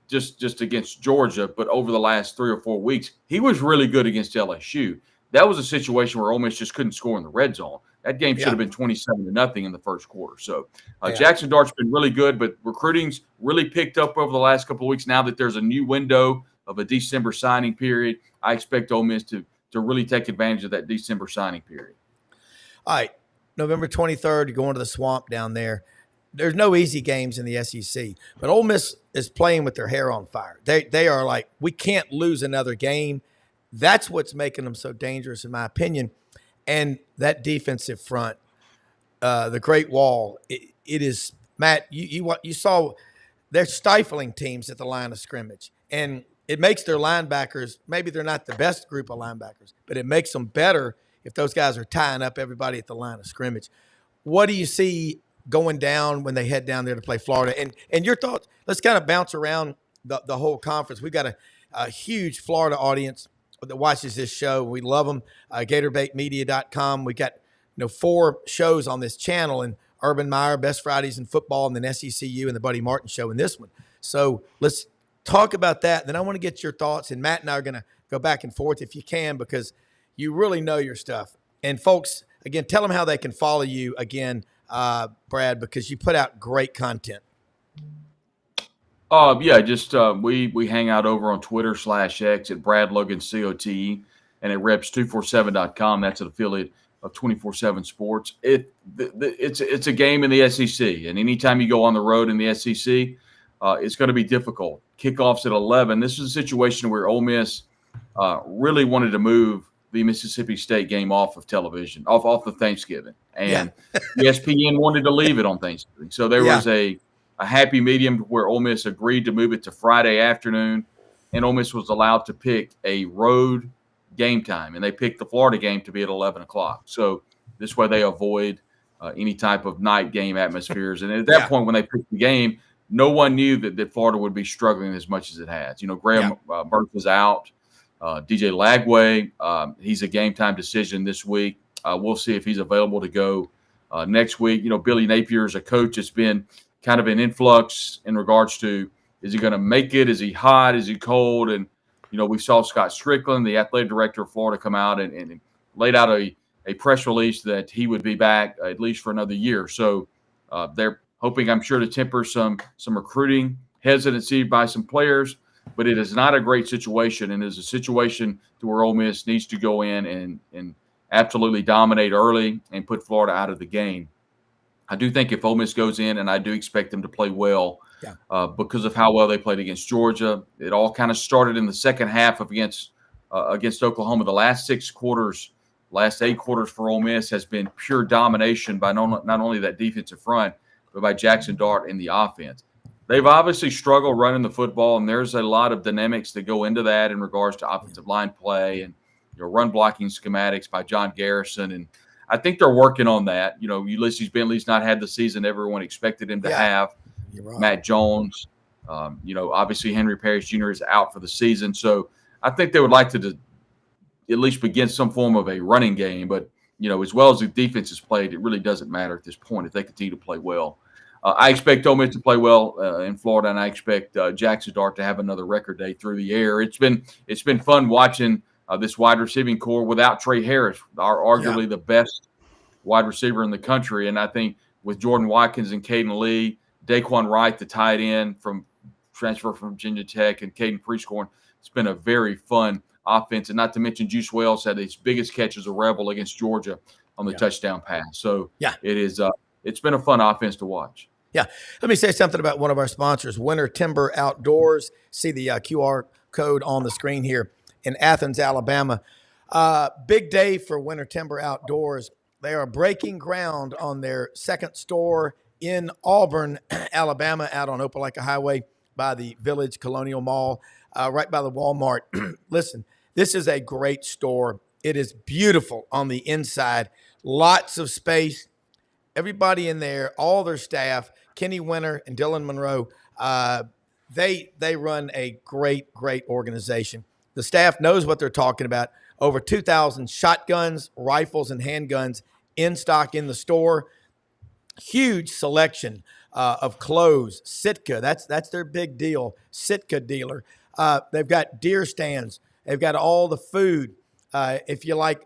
Speaker 5: just against Georgia, but over the last 3 or 4 weeks. He was really good against LSU. That was a situation where Ole Miss just couldn't score in the red zone. That game should have been 27-0 in the first quarter. So Jackson Dart's been really good, but recruiting's really picked up over the last couple of weeks. Now that there's a new window of a December signing period, I expect Ole Miss to really take advantage of that December signing period.
Speaker 1: All right, November 23rd, you're going to the Swamp down there. There's no easy games in the SEC, but Ole Miss is playing with their hair on fire. They are like, we can't lose another game. That's what's making them so dangerous, in my opinion. And that defensive front, the Great Wall, it is, Matt, you saw they're stifling teams at the line of scrimmage. And it makes their linebackers, maybe they're not the best group of linebackers, but it makes them better if those guys are tying up everybody at the line of scrimmage. What do you see going down when they head down there to play Florida? And your thoughts, let's kind of bounce around the whole conference. We've got a huge Florida audience that watches this show. We love them. GatorbaitMedia.com. We got 4 shows on this channel, and Urban Meyer, Best Fridays in Football, and then SECU and the Buddy Martin Show in this one. So let's talk about that. Then I want to get your thoughts, and Matt and I are going to go back and forth if you can, because you really know your stuff. And folks, again, tell them how they can follow you again, Brad, because you put out great content.
Speaker 5: We hang out over on Twitter/X at Brad Logan COTE and at Reps247.com. That's an affiliate of 24/7 Sports. It's a game in the SEC, and anytime you go on the road in the SEC, it's going to be difficult. Kickoffs at 11. This is a situation where Ole Miss really wanted to move the Mississippi State game off of television, off of Thanksgiving, and ESPN wanted to leave it on Thanksgiving. So there was a happy medium where Ole Miss agreed to move it to Friday afternoon, and Ole Miss was allowed to pick a road game time, and they picked the Florida game to be at 11 o'clock. So this way they avoid any type of night game atmospheres. And at that point, when they picked the game, no one knew that Florida would be struggling as much as it has. Graham Burke is out. DJ Lagway, he's a game time decision this week. We'll see if he's available to go next week. Billy Napier is a coach. It's been kind of an influx in regards to, is he going to make it? Is he hot? Is he cold? And, we saw Scott Strickland, the athletic director of Florida, come out and laid out a press release that he would be back at least for another year. So they're hoping, I'm sure, to temper some recruiting hesitancy by some players, but it is not a great situation, and is a situation to where Ole Miss needs to go in and absolutely dominate early and put Florida out of the game. I do think if Ole Miss goes in, and I do expect them to play well, because of how well they played against Georgia. It all kind of started in the second half against Oklahoma. The last 6 quarters, last 8 quarters for Ole Miss has been pure domination by not only that defensive front, but by Jackson Dart and the offense. They've obviously struggled running the football, and there's a lot of dynamics that go into that in regards to offensive line play and run blocking schematics by John Garrison. And I think they're working on that. Ulysses Bentley's not had the season everyone expected him to have.
Speaker 1: You're right.
Speaker 5: Matt Jones, obviously Henry Parrish Jr. is out for the season. So I think they would like to at least begin some form of a running game. But, as well as the defense has played, it really doesn't matter at this point if they continue to play well. I expect Ole Miss to play well in Florida, and I expect Jackson Dart to have another record day through the air. It's been fun watching this wide receiving core without Trey Harris, arguably the best wide receiver in the country. And I think with Jordan Watkins and Caden Lee, Daquan Wright, the tight end from transfer from Virginia Tech, and Caden Prescorn, it's been a very fun offense. And not to mention Juice Wells had his biggest catch as a Rebel against Georgia on the touchdown pass. So it's been a fun offense to watch.
Speaker 1: Yeah. Let me say something about one of our sponsors, Winter Timber Outdoors. See the QR code on the screen here in Athens, Alabama. Big day for Winter Timber Outdoors. They are breaking ground on their second store in Auburn, Alabama, out on Opelika Highway by the Village Colonial Mall, right by the Walmart. Listen, this is a great store. It is beautiful on the inside. Lots of space. Everybody in there, all their staff, Kenny Winter and Dylan Monroe, they run a great, great organization. The staff knows what they're talking about. Over 2,000 shotguns, rifles, and handguns in stock in the store. Huge selection of clothes. Sitka, that's their big deal. Sitka dealer. They've got deer stands. They've got all the food. If you like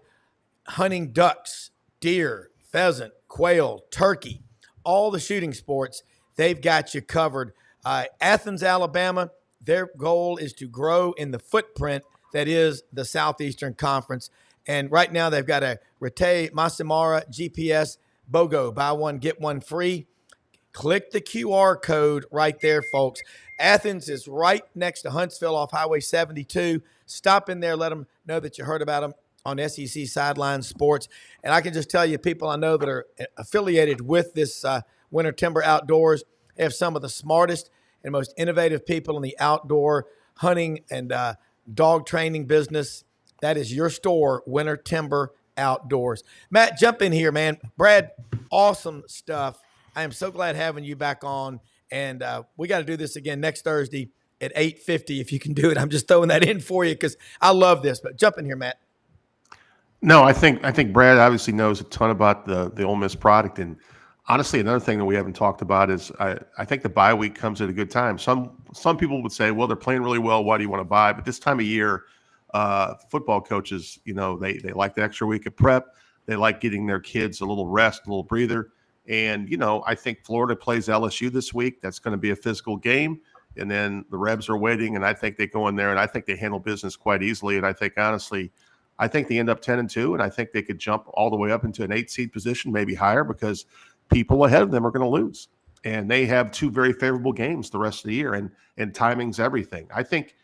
Speaker 1: hunting ducks, deer, pheasant, quail, turkey, all the shooting sports, they've got you covered. Athens, Alabama, their goal is to grow in the footprint that is the Southeastern Conference. And right now they've got a Rete Masamara GPS BOGO, buy one, get one free. Click the QR code right there, folks. Athens is right next to Huntsville off Highway 72. Stop in there, let them know that you heard about them on SEC Sideline Sports. And I can just tell you, people I know that are affiliated with this Winter Timber Outdoors have some of the smartest and most innovative people in the outdoor hunting and dog training business. That is your store, Winter Timber Outdoors. Matt, jump in here, man. Brad, awesome stuff. I am so glad having you back on. And we got to do this again next Thursday at 8:50 if you can do it. I'm just throwing that in for you because I love this. But jump in here, Matt.
Speaker 3: No, I think Brad obviously knows a ton about the Ole Miss product. And honestly, another thing that we haven't talked about is I think the bye week comes at a good time. Some people would say, well, they're playing really well. Why do you want to buy? But this time of year, football coaches, they like the extra week of prep. They like getting their kids a little rest, a little breather. And, I think Florida plays LSU this week. That's going to be a physical game. And then the Rebs are waiting, and I think they go in there, and I think they handle business quite easily. And I think, honestly, they end up 10-2, and I think they could jump all the way up into an 8-seed position, maybe higher, because people ahead of them are going to lose. And they have 2 very favorable games the rest of the year, and timing's everything. I think,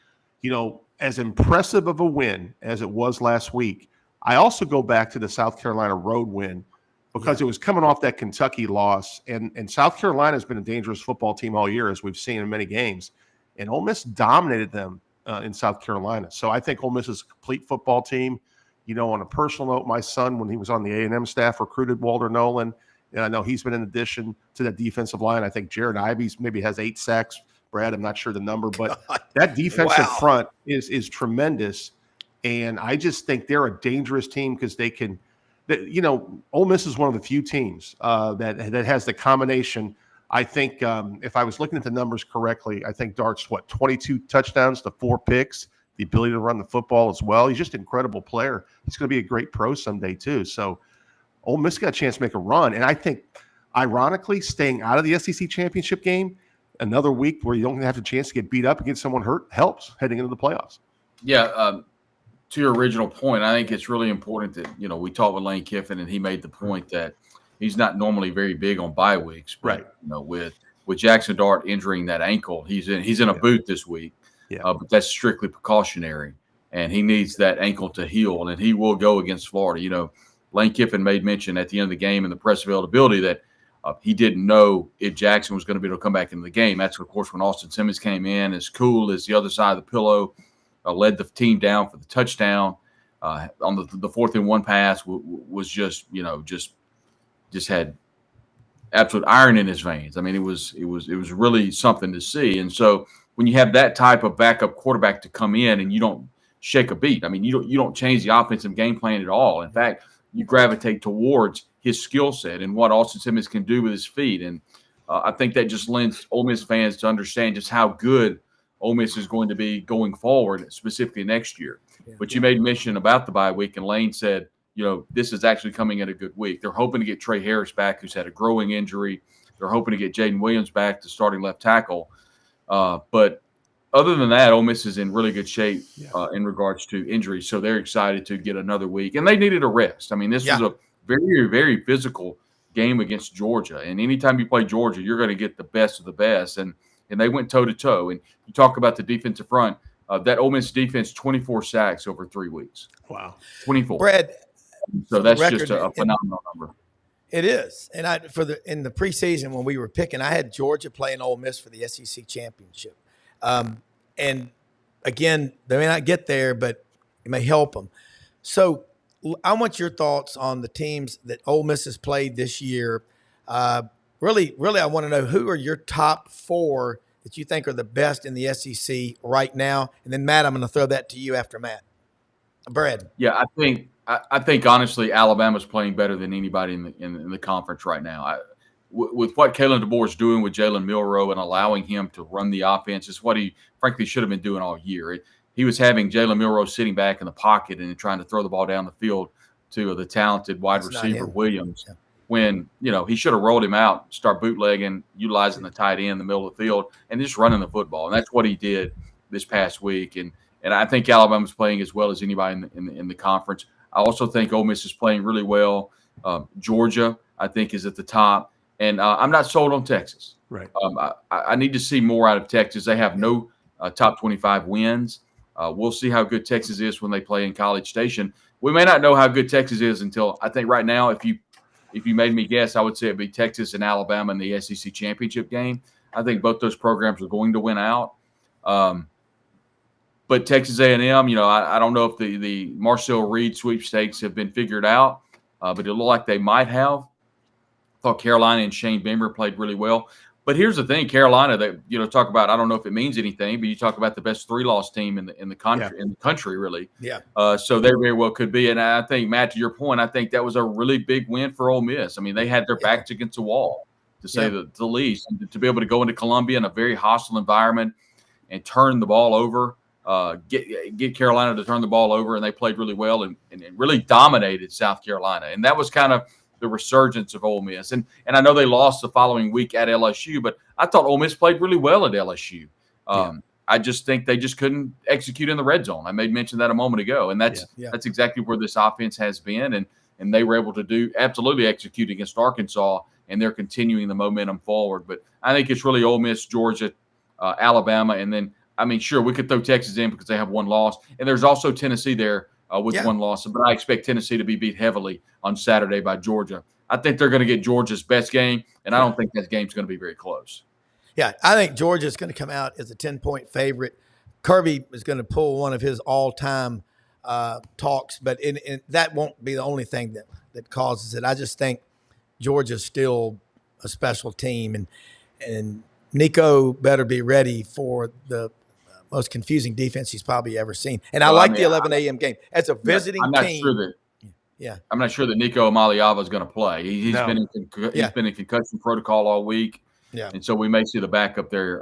Speaker 3: as impressive of a win as it was last week, I also go back to the South Carolina road win because it was coming off that Kentucky loss. And South Carolina has been a dangerous football team all year, as we've seen in many games. And Ole Miss dominated them in South Carolina. So I think Ole Miss is a complete football team. On a personal note, my son, when he was on the A&M staff, recruited Walter Nolan. And I know he's been an addition to that defensive line. I think Jared Ives maybe has 8 sacks. Brad, I'm not sure the number, but that defensive front is tremendous. And I just think they're a dangerous team because they can – Ole Miss is one of the few teams that has the combination. I think if I was looking at the numbers correctly, I think Dart's, 22 touchdowns to 4 picks, the ability to run the football as well. He's just an incredible player. He's going to be a great pro someday too. So Ole Miss got a chance to make a run. And I think, ironically, staying out of the SEC championship game, another week where you don't have the chance to get beat up and get someone hurt, helps heading into the playoffs.
Speaker 5: Yeah, to your original point, I think it's really important that, we talked with Lane Kiffin, and he made the point that he's not normally very big on bye weeks. But,
Speaker 3: right.
Speaker 5: With with Jackson Dart injuring that ankle. He's in a boot this week, but that's strictly precautionary, and he needs that ankle to heal, and he will go against Florida. You know, Lane Kiffin made mention at the end of the game in the press availability that he didn't know if Jackson was going to be able to come back into the game. That's, of course, when Austin Simmons came in as cool as the other side of the pillow, led the team down for the touchdown. On the 4th and 1 pass was just had absolute iron in his veins. I mean, it was really something to see. And so when you have that type of backup quarterback to come in and you don't shake a beat, I mean, you don't change the offensive game plan at all. In fact, you gravitate towards his skill set and what Austin Simmons can do with his feet. And I think that just lends Ole Miss fans to understand just how good Ole Miss is going to be going forward, specifically next year. But you made mention about the bye week, and Lane said, you know, this is actually coming at a good week. They're hoping to get Trey Harris back, who's had a growing injury. They're hoping to get Jaden Williams back, the starting left tackle. But other than that, Ole Miss is in really good shape in regards to injuries. So they're excited to get another week. And they needed a rest. I mean, this was a very, very physical game against Georgia. And anytime you play Georgia, you're going to get the best of the best. And they went toe-to-toe. And you talk about the defensive front. That Ole Miss defense, 24 sacks over 3 weeks.
Speaker 3: Wow.
Speaker 5: 24.
Speaker 1: Brad,
Speaker 5: so that's just a phenomenal number.
Speaker 1: It is. And in the preseason when we were picking, I had Georgia playing Ole Miss for the SEC championship. And again, they may not get there, but it may help them. So I want your thoughts on the teams that Ole Miss has played this year. Really, I want to know who are your top 4 that you think are the best in the SEC right now. And then, Matt, I'm going to throw that to you after Matt. Brad.
Speaker 5: Yeah, I think honestly, Alabama's playing better than anybody in the conference right now. With what Kalen DeBoer is doing with Jalen Milroe and allowing him to run the offense is what he frankly should have been doing all year. He was having Jalen Milroe sitting back in the pocket and trying to throw the ball down the field to the talented wide receiver Williams. Yeah. When, you know, he should have rolled him out, start bootlegging, utilizing the tight end in the middle of the field, and just running the football. And that's what he did this past week. And I think Alabama's playing as well as anybody in the conference. I also think Ole Miss is playing really well. Georgia, I think, is at the top. And I'm not sold on Texas.
Speaker 3: Right.
Speaker 5: I need to see more out of Texas. They have no top 25 wins. We'll see how good Texas is when they play in College Station. We may not know how good Texas is until, I think right now, if you made me guess, I would say it'd be Texas and Alabama in the SEC championship game. I think both those programs are going to win out. But Texas A&M, you know, I don't know if the Marcel Reed sweepstakes have been figured out, but it looked like they might have. I thought Carolina and Shane Beamer played really well. But here's the thing, Carolina, that, you know, talk about, I don't know if it means anything, but you talk about the best 3-loss team in the country, really.
Speaker 1: Yeah.
Speaker 5: So they very well could be. And I think, Matt, to your point, I think that was a really big win for Ole Miss. I mean, they had their backs against the wall, to say the least, and to be able to go into Columbia in a very hostile environment and turn the ball over, get Carolina to turn the ball over, and they played really well and really dominated South Carolina. And that was kind of the resurgence of Ole Miss. And I know they lost the following week at LSU, but I thought Ole Miss played really well at LSU. I just think they just couldn't execute in the red zone. I made mention that a moment ago, and that's exactly where this offense has been, and they were able to absolutely execute against Arkansas, and they're continuing the momentum forward. But I think it's really Ole Miss, Georgia, Alabama, and then, I mean, sure, we could throw Texas in because they have one loss, and there's also Tennessee there with one loss, but I expect Tennessee to be beat heavily on Saturday by Georgia. I think they're going to get Georgia's best game, and I don't think that game's going to be very close.
Speaker 1: Yeah, I think Georgia's going to come out as a 10-point favorite. Kirby is going to pull one of his all-time talks, but that won't be the only thing that causes it. I just think Georgia's still a special team, and Nico better be ready for the most confusing defense he's probably ever seen. And I like the 11 a.m. game. As a visiting team.
Speaker 5: I'm not sure that Nico Amaliava is going to play. He's been in concussion protocol all week. Yeah. And so we may see the backup there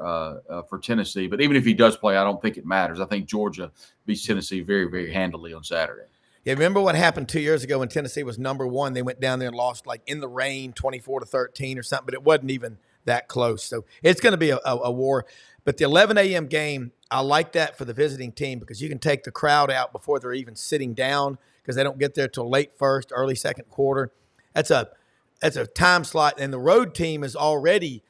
Speaker 5: for Tennessee. But even if he does play, I don't think it matters. I think Georgia beats Tennessee very, very handily on Saturday.
Speaker 1: Yeah, remember what happened 2 years ago when Tennessee was number one? They went down there and lost like in the rain 24-13 or something, but it wasn't even that close. So it's going to be a war. But the 11 a.m. game, I like that for the visiting team because you can take the crowd out before they're even sitting down because they don't get there till late first, early second quarter. That's a time slot, and the road team is already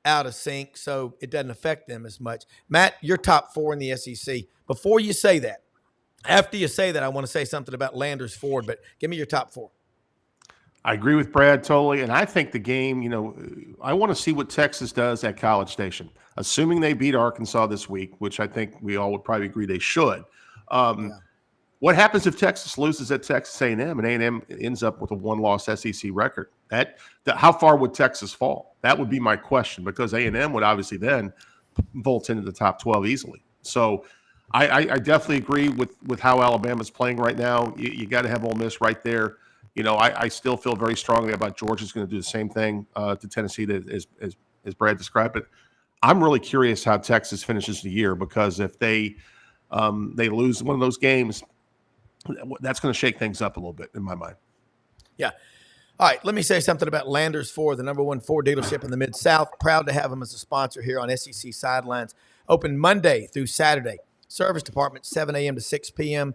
Speaker 1: out of sync, so it doesn't affect them as much. Matt, you're top 4 in the SEC. Before you say that, after you say that, I want to say something about Landers Ford, but give me your top 4.
Speaker 3: I agree with Brad totally, and I think the game, I want to see what Texas does at College Station, assuming they beat Arkansas this week, which I think we all would probably agree they should. What happens if Texas loses at Texas A&M and A&M ends up with a one-loss SEC record? How far would Texas fall? That would be my question, because A&M would obviously then vault into the top 12 easily. So I definitely agree with how Alabama's playing right now. You got to have Ole Miss right there. I still feel very strongly about Georgia's going to do the same thing to Tennessee as Brad described. But I'm really curious how Texas finishes the year, because if they lose one of those games, that's going to shake things up a little bit in my mind.
Speaker 1: Yeah. All right, let me say something about Landers Ford, the #1 Ford dealership in the Mid-South. Proud to have them as a sponsor here on SEC Sidelines. Open Monday through Saturday. Service department, 7 a.m. to 6 p.m.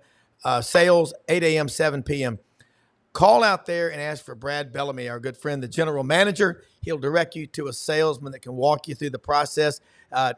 Speaker 1: Sales, 8 a.m., 7 p.m. Call out there and ask for Brad Bellamy, our good friend, the general manager. He'll direct you to a salesman that can walk you through the process. I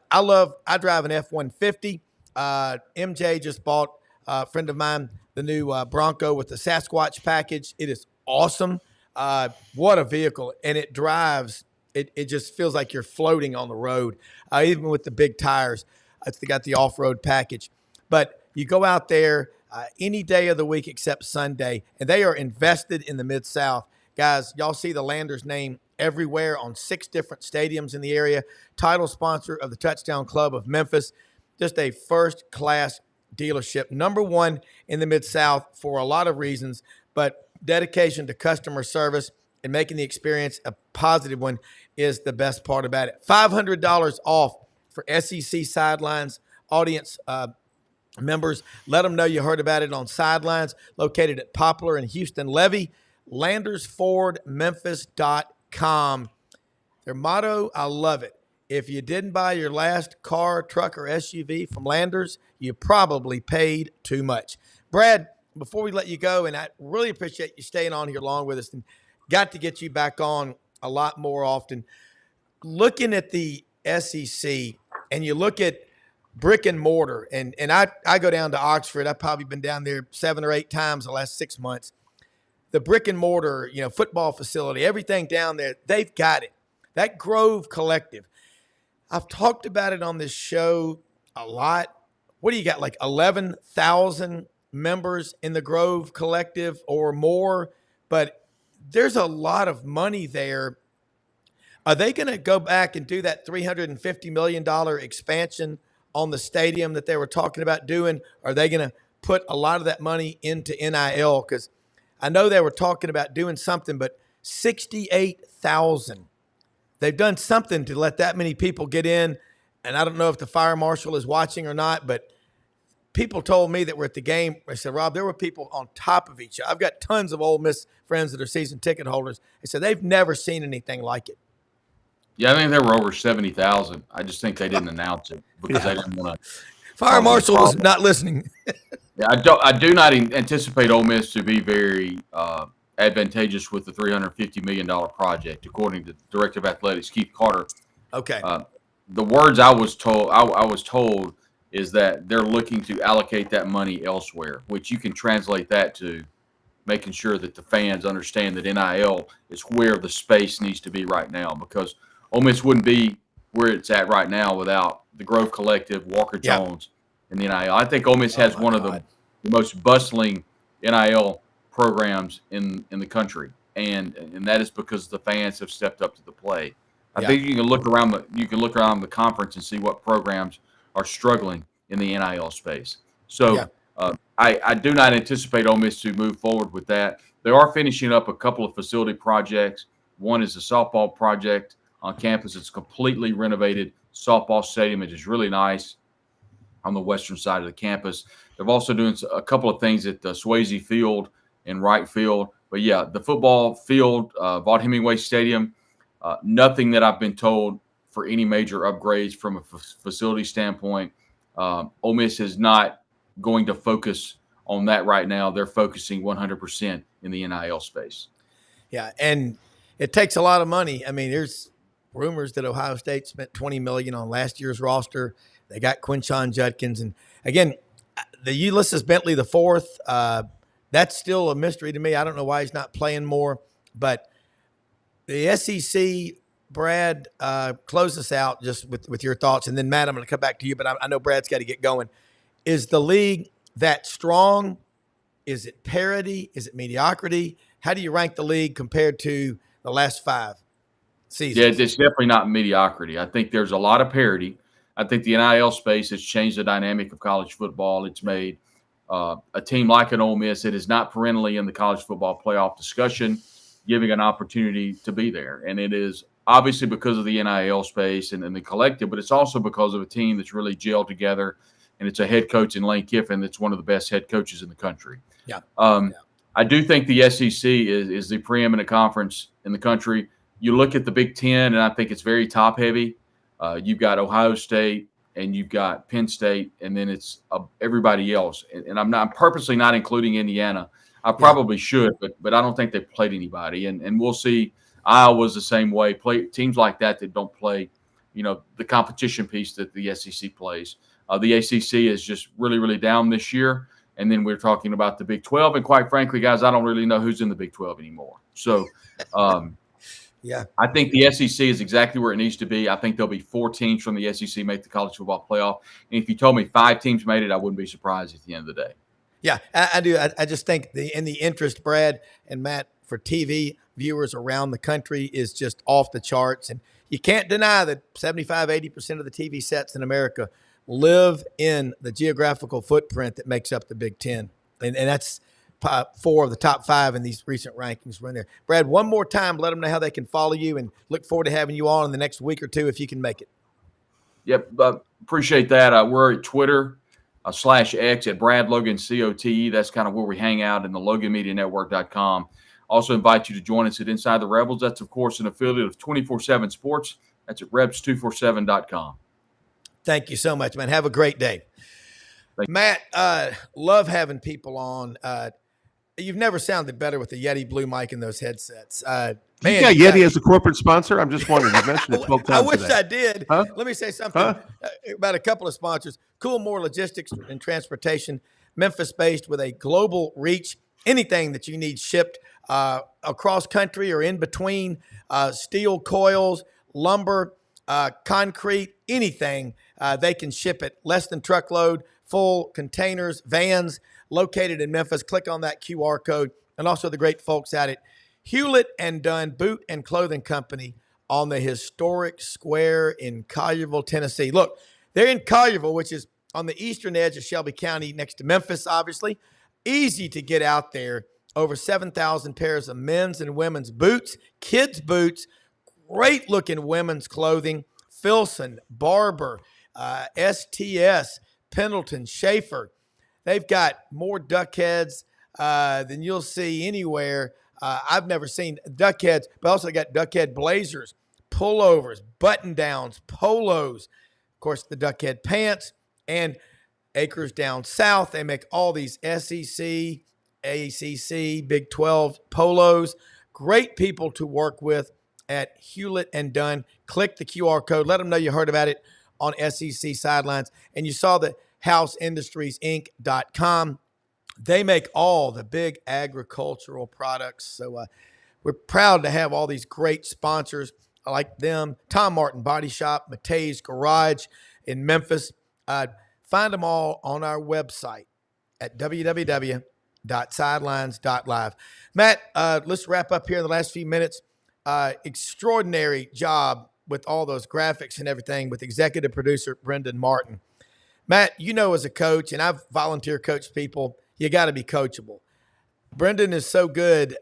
Speaker 1: drive an F-150. MJ just bought, a friend of mine, the new Bronco with the Sasquatch package. It is awesome. What a vehicle. And it drives, it just feels like you're floating on the road, even with the big tires. It's got the off-road package. But you go out there any day of the week except Sunday, and they are invested in the Mid-South. Guys, y'all see the Landers name everywhere on 6 different stadiums in the area. Title sponsor of the Touchdown Club of Memphis. Just a first-class dealership. #1 in the Mid-South for a lot of reasons, but dedication to customer service and making the experience a positive one is the best part about it. $500 off for SEC Sidelines audience members. Let them know you heard about it on Sidelines, located at Poplar and Houston Levy. LandersFordMemphis.com. Their motto, I love it. If you didn't buy your last car, truck, or SUV from Landers, you probably paid too much. Brad, before we let you go, and I really appreciate you staying on here long with us, and got to get you back on a lot more often. Looking at the SEC, and you look at brick and mortar, and I go down to Oxford. I've probably been down there 7 or 8 times the last 6 months. The brick and mortar, football facility, everything down there, they've got it. That Grove Collective. I've talked about it on this show a lot. What do you got, like 11,000 members in the Grove Collective or more? But there's a lot of money there. Are they going to go back and do that $350 million expansion on the stadium that they were talking about doing? Are they going to put a lot of that money into NIL? Because I know they were talking about doing something, but 68,000. They've done something to let that many people get in, and I don't know if the fire marshal is watching or not, but people told me that were at the game. I said, Rob, there were people on top of each other. I've got tons of Ole Miss friends that are season ticket holders. They said they've never seen anything like it.
Speaker 5: Yeah, I think there were over 70,000. I just think they didn't announce it because they didn't want to.
Speaker 1: Fire marshal was not listening.
Speaker 5: Yeah, I do not anticipate Ole Miss to be very advantageous with the $350 million project, according to Director of Athletics Keith Carter.
Speaker 1: Okay.
Speaker 5: The words I was told is that they're looking to allocate that money elsewhere, which you can translate that to making sure that the fans understand that NIL is where the space needs to be right now, because Ole Miss wouldn't be where it's at right now without the Grove Collective, Walker Jones, and the NIL. I think Ole Miss has one of the most bustling NIL programs in the country, and that is because the fans have stepped up to the plate. I think you can look around the conference and see what programs are struggling in the NIL space. So I do not anticipate Ole Miss to move forward with that. They are finishing up a couple of facility projects. One is a softball project on campus. It's a completely renovated softball stadium. It is really nice on the western side of the campus. They're also doing a couple of things at the Swayze Field and right field. But, yeah, the football field, Vaught Hemingway Stadium, nothing that I've been told for any major upgrades from a facility standpoint. Ole Miss is not going to focus on that right now. They're focusing 100% in the NIL space.
Speaker 1: Yeah, and it takes a lot of money. I mean, there's rumors that Ohio State spent $20 million on last year's roster. They got Quinshon Judkins. And again, the Ulysses Bentley the fourth, that's still a mystery to me. I don't know why he's not playing more. But the SEC, Brad, close us out just with your thoughts. And then, Matt, I'm going to come back to you, but I know Brad's got to get going. Is the league that strong? Is it parity? Is it mediocrity? How do you rank the league compared to the last 5 seasons?
Speaker 5: Yeah, it's definitely not mediocrity. I think there's a lot of parity. I think the NIL space has changed the dynamic of college football. It's made a team like an Ole Miss that is not perennially in the college football playoff discussion, giving an opportunity to be there. And it is obviously because of the NIL space and the collective, but it's also because of a team that's really gelled together. And it's a head coach in Lane Kiffin that's one of the best head coaches in the country.
Speaker 1: Yeah.
Speaker 5: I do think the SEC is the preeminent conference in the country. You look at the Big Ten, and I think it's very top heavy. You've got Ohio State, and you've got Penn State, and then it's everybody else. And I'm purposely not including Indiana. I probably should, but I don't think they've played anybody. And we'll see. Iowa's the same way. Play teams like that don't play, the competition piece that the SEC plays. The ACC is just really, really down this year. And then we're talking about the Big 12. And quite frankly, guys, I don't really know who's in the Big 12 anymore. So,
Speaker 1: yeah,
Speaker 5: I think the SEC is exactly where it needs to be. I think there'll be 4 teams from the SEC make the college football playoff. And if you told me 5 teams made it, I wouldn't be surprised at the end of the day.
Speaker 1: Yeah, I do. I just think in the interest, Brad and Matt, for TV viewers around the country is just off the charts. And you can't deny that 75, 80% of the TV sets in America live in the geographical footprint that makes up the Big Ten. And that's 4 of the top 5 in these recent rankings were in there. Brad, one more time, let them know how they can follow you, and look forward to having you on in the next week or 2 if you can make it.
Speaker 5: Yep, appreciate that. We're at Twitter /X at Brad Logan COTE. That's kind of where we hang out in the LoganMediaNetwork.com. Also invite you to join us at Inside the Rebels. That's, of course, an affiliate of 24/7 Sports. That's at Rebs247.com.
Speaker 1: Thank you so much, man. Have a great day. Matt, love having people on. You've never sounded better with the Yeti Blue mic and those headsets.
Speaker 3: Man, you got Yeti as a corporate sponsor? I'm just wondering. You mentioned it 12 times
Speaker 1: I wish
Speaker 3: today.
Speaker 1: I did.
Speaker 3: Huh?
Speaker 1: Let me say something about a couple of sponsors. Coolmore Logistics and Transportation, Memphis-based with a global reach. Anything that you need shipped across country or in between, steel coils, lumber, concrete, anything, they can ship it less than truckload, full containers, vans, located in Memphis. Click on that QR code. And also the great folks out at Hewlett and Dunn Boot and Clothing Company on the historic square in Collierville, Tennessee. Look, they're in Collierville, which is on the eastern edge of Shelby County, next to Memphis, obviously. Easy to get out there. Over 7,000 pairs of men's and women's boots, kids' boots, great-looking women's clothing. Filson, Barber, STS, Pendleton, Schaefer. They've got more duck heads than you'll see anywhere. I've never seen duck heads, but also got duck head blazers, pullovers, button-downs, polos. Of course, the duck head pants. And acres down south, they make all these SEC, ACC, Big 12 polos. Great people to work with at Hewlett and Dunn. Click the QR code. Let them know you heard about it on SEC Sidelines. And you saw the HouseIndustriesInc.com. They make all the big agricultural products. So we're proud to have all these great sponsors like them. Tom Martin Body Shop, Matei's Garage in Memphis. Find them all on our website at www.sidelines.live. Matt, let's wrap up here in the last few minutes. Extraordinary job with all those graphics and everything with executive producer Brendan Martin. Matt, as a coach, and I've volunteer coached people, you got to be coachable. Brendan is so good.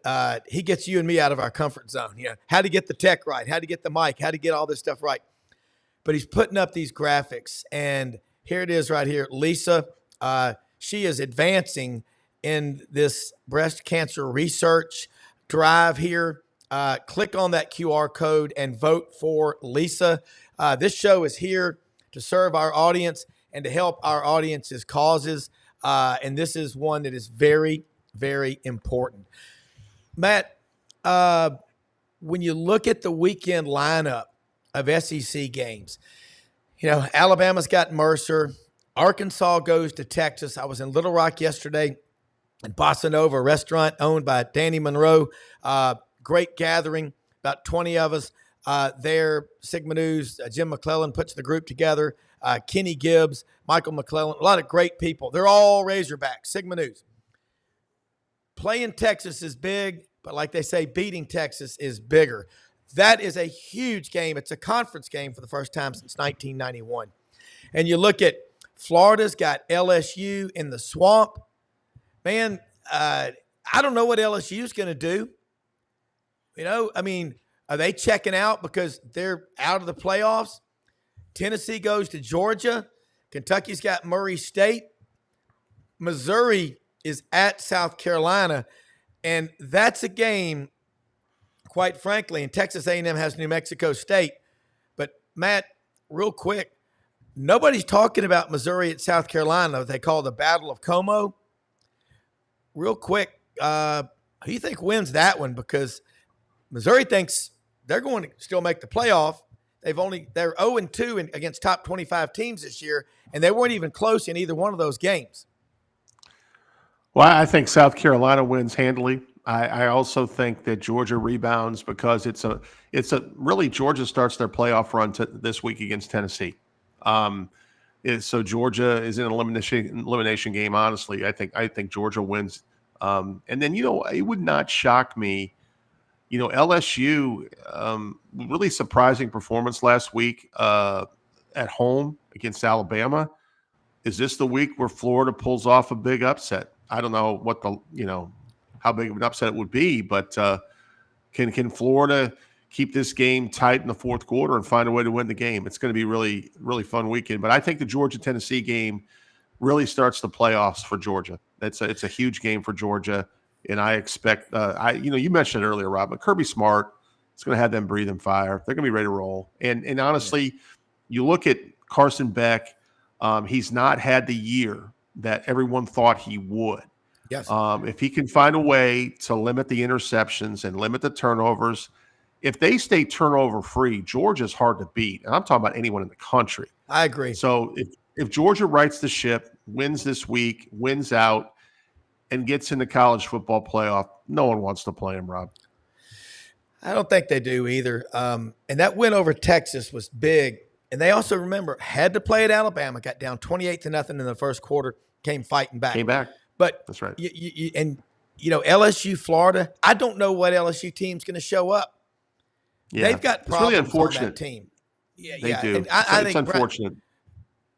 Speaker 1: He gets you and me out of our comfort zone. How to get the tech right, how to get the mic, how to get all this stuff right. But he's putting up these graphics, and here it is right here. Lisa, she is advancing in this breast cancer research drive here. Click on that QR code and vote for Lisa. This show is here to serve our audience and to help our audience's causes. And this is one that is very, very important. Matt, when you look at the weekend lineup of SEC games. Alabama's got Mercer. Arkansas goes to Texas. I was in Little Rock yesterday at Bossa Nova, a restaurant owned by Danny Monroe. Great gathering, about 20 of us there. Sigma News, Jim McClellan puts the group together. Kenny Gibbs, Michael McClellan, a lot of great people. They're all Razorbacks, Sigma News. Playing Texas is big, but like they say, beating Texas is bigger. That is a huge game. It's a conference game for the first time since 1991. And you look at Florida's got LSU in the swamp. Man, I don't know what LSU's going to do. Are they checking out because they're out of the playoffs? Tennessee goes to Georgia. Kentucky's got Murray State. Missouri is at South Carolina. And that's a game, quite frankly, and Texas A&M has New Mexico State. But, Matt, real quick, nobody's talking about Missouri at South Carolina. They call the Battle of Como. Real quick, who do you think wins that one? Because Missouri thinks they're going to still make the playoff. They're 0-2 against top 25 teams this year, and they weren't even close in either one of those games.
Speaker 3: Well, I think South Carolina wins handily. I also think that Georgia rebounds because it's a really Georgia starts their playoff run this week against Tennessee. So Georgia is in an elimination game. Honestly, I think Georgia wins. And then it would not shock me. LSU really surprising performance last week at home against Alabama. Is this the week where Florida pulls off a big upset? I don't know what how big of an upset it would be, but can Florida keep this game tight in the fourth quarter and find a way to win the game? It's going to be really, really fun weekend. But I think the Georgia-Tennessee game really starts the playoffs for Georgia. It's a huge game for Georgia, and I expect you mentioned it earlier, Rob, but Kirby Smart is going to have them breathing fire. They're going to be ready to roll. And honestly, you look at Carson Beck, he's not had the year that everyone thought he would.
Speaker 1: Yes.
Speaker 3: If he can find a way to limit the interceptions and limit the turnovers, if they stay turnover free, Georgia's hard to beat. And I'm talking about anyone in the country.
Speaker 1: I agree.
Speaker 3: So if Georgia rights the ship, wins this week, wins out, and gets in the college football playoff, no one wants to play him, Rob.
Speaker 1: I don't think they do either. And that win over Texas was big. And they also, remember, had to play at Alabama, got down 28-0 in the first quarter, came fighting back. But
Speaker 3: that's right.
Speaker 1: LSU, Florida, I don't know what LSU team's going to show up.
Speaker 3: Yeah.
Speaker 1: They've got problems
Speaker 3: really unfortunate.
Speaker 1: on that team. Yeah,
Speaker 3: they do.
Speaker 1: And I think
Speaker 3: unfortunate.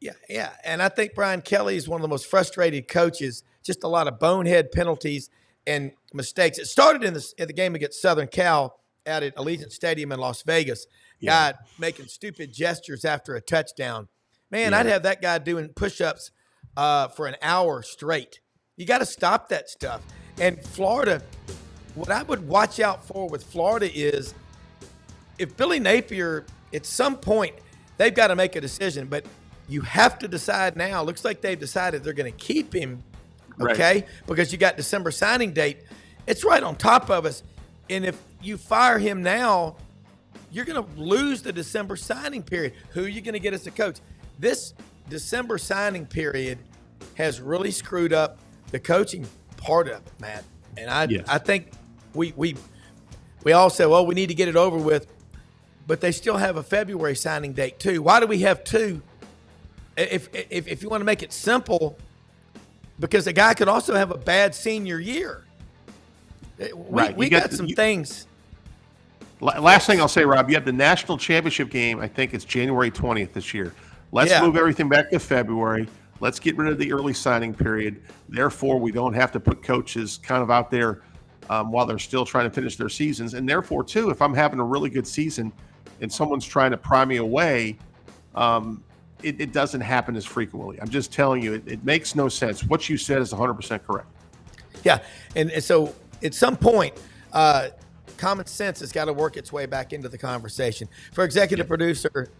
Speaker 1: Yeah. And I think Brian Kelly is one of the most frustrated coaches. Just a lot of bonehead penalties and mistakes. It started in the game against Southern Cal out at Allegiant Stadium in Las Vegas.
Speaker 3: Yeah.
Speaker 1: Guy making stupid gestures after a touchdown. Man, I'd have that guy doing push-ups for an hour straight. You got to stop that stuff. And Florida, what I would watch out for with Florida is if Billy Napier, at some point, they've got to make a decision. But you have to decide now. Looks like they've decided they're going to keep him, okay? Right. Because you got December signing date. It's right on top of us. And if you fire him now, you're going to lose the December signing period. Who are you going to get as a coach? This December signing period has really screwed up the coaching part of it, Matt. And I think we all said, well, we need to get it over with, but they still have a February signing date too. Why do we have two? If you want to make it simple, because a guy could also have a bad senior year. We got some things.
Speaker 3: Last thing I'll say, Rob, you have the national championship game. I think it's January 20th this year. Let's move everything back to February. Let's get rid of the early signing period. Therefore, we don't have to put coaches kind of out there while they're still trying to finish their seasons. And therefore, too, if I'm having a really good season and someone's trying to pry me away, it doesn't happen as frequently. I'm just telling you, it makes no sense. What you said is 100% correct.
Speaker 1: Yeah, and so at some point, common sense has got to work its way back into the conversation. For executive producer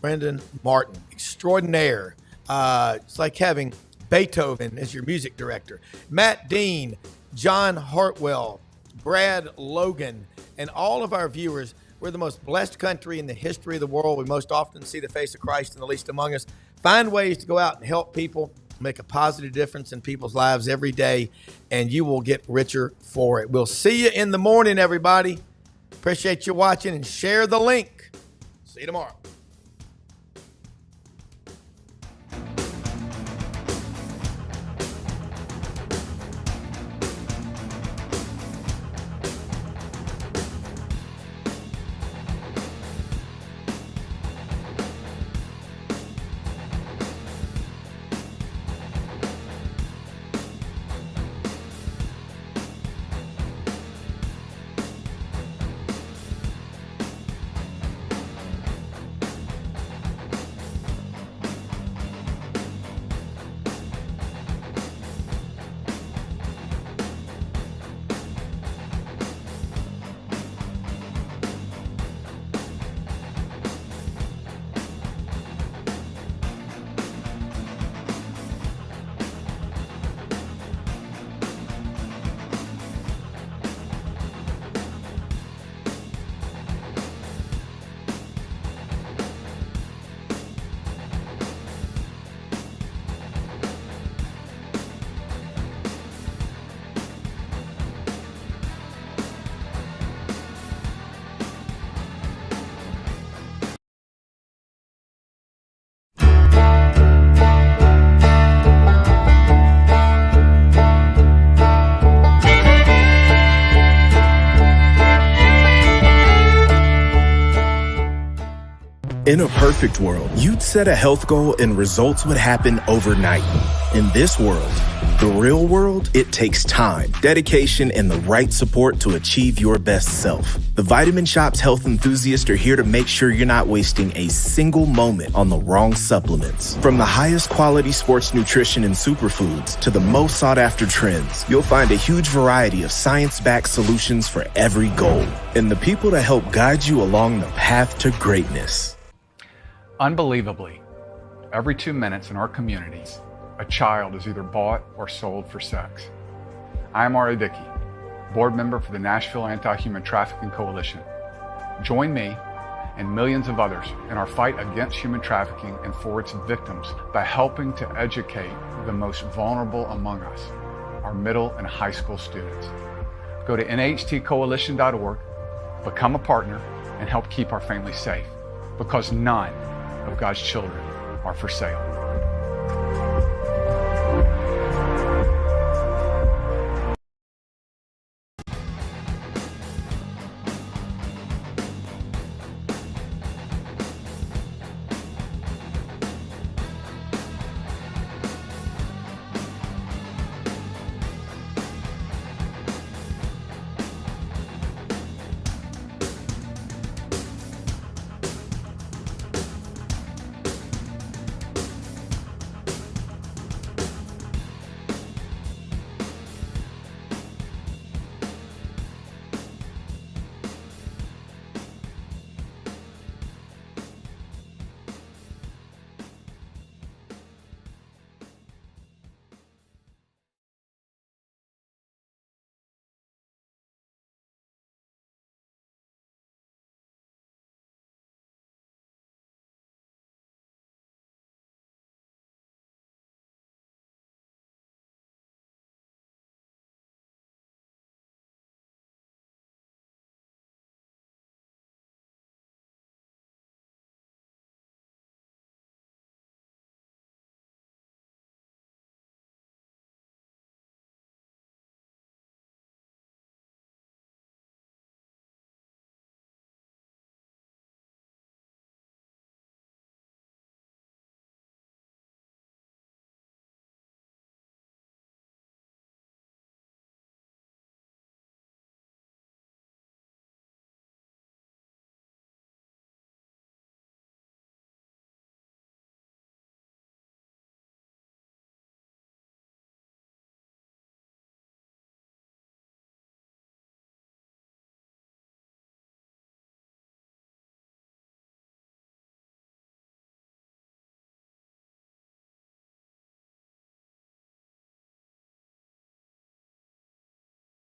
Speaker 1: Brendan Martin, extraordinaire. It's like having Beethoven as your music director. Matt Dean, John Hartwell, Brad Logan, and all of our viewers, We're the most blessed country in the history of the world. We most often see the face of Christ in the least among us. Find ways to go out and help people, make a positive difference in people's lives every day, and you will get richer for it. We'll see you in the morning, everybody. Appreciate you watching, and share the link. See you tomorrow.
Speaker 6: In a perfect world, you'd set a health goal and results would happen overnight. In this world, the real world, it takes time, dedication, and the right support to achieve your best self. The Vitamin Shop's health enthusiasts are here to make sure you're not wasting a single moment on the wrong supplements. From the highest quality sports nutrition and superfoods to the most sought after trends, you'll find a huge variety of science-backed solutions for every goal. And the people to help guide you along the path to greatness.
Speaker 7: Unbelievably, every 2 minutes in our communities, a child is either bought or sold for sex. I am Ari Dickey, board member for the Nashville Anti-Human Trafficking Coalition. Join me and millions of others in our fight against human trafficking and for its victims by helping to educate the most vulnerable among us, our middle and high school students. Go to nhtcoalition.org, become a partner, and help keep our families safe, because none of God's children are for sale.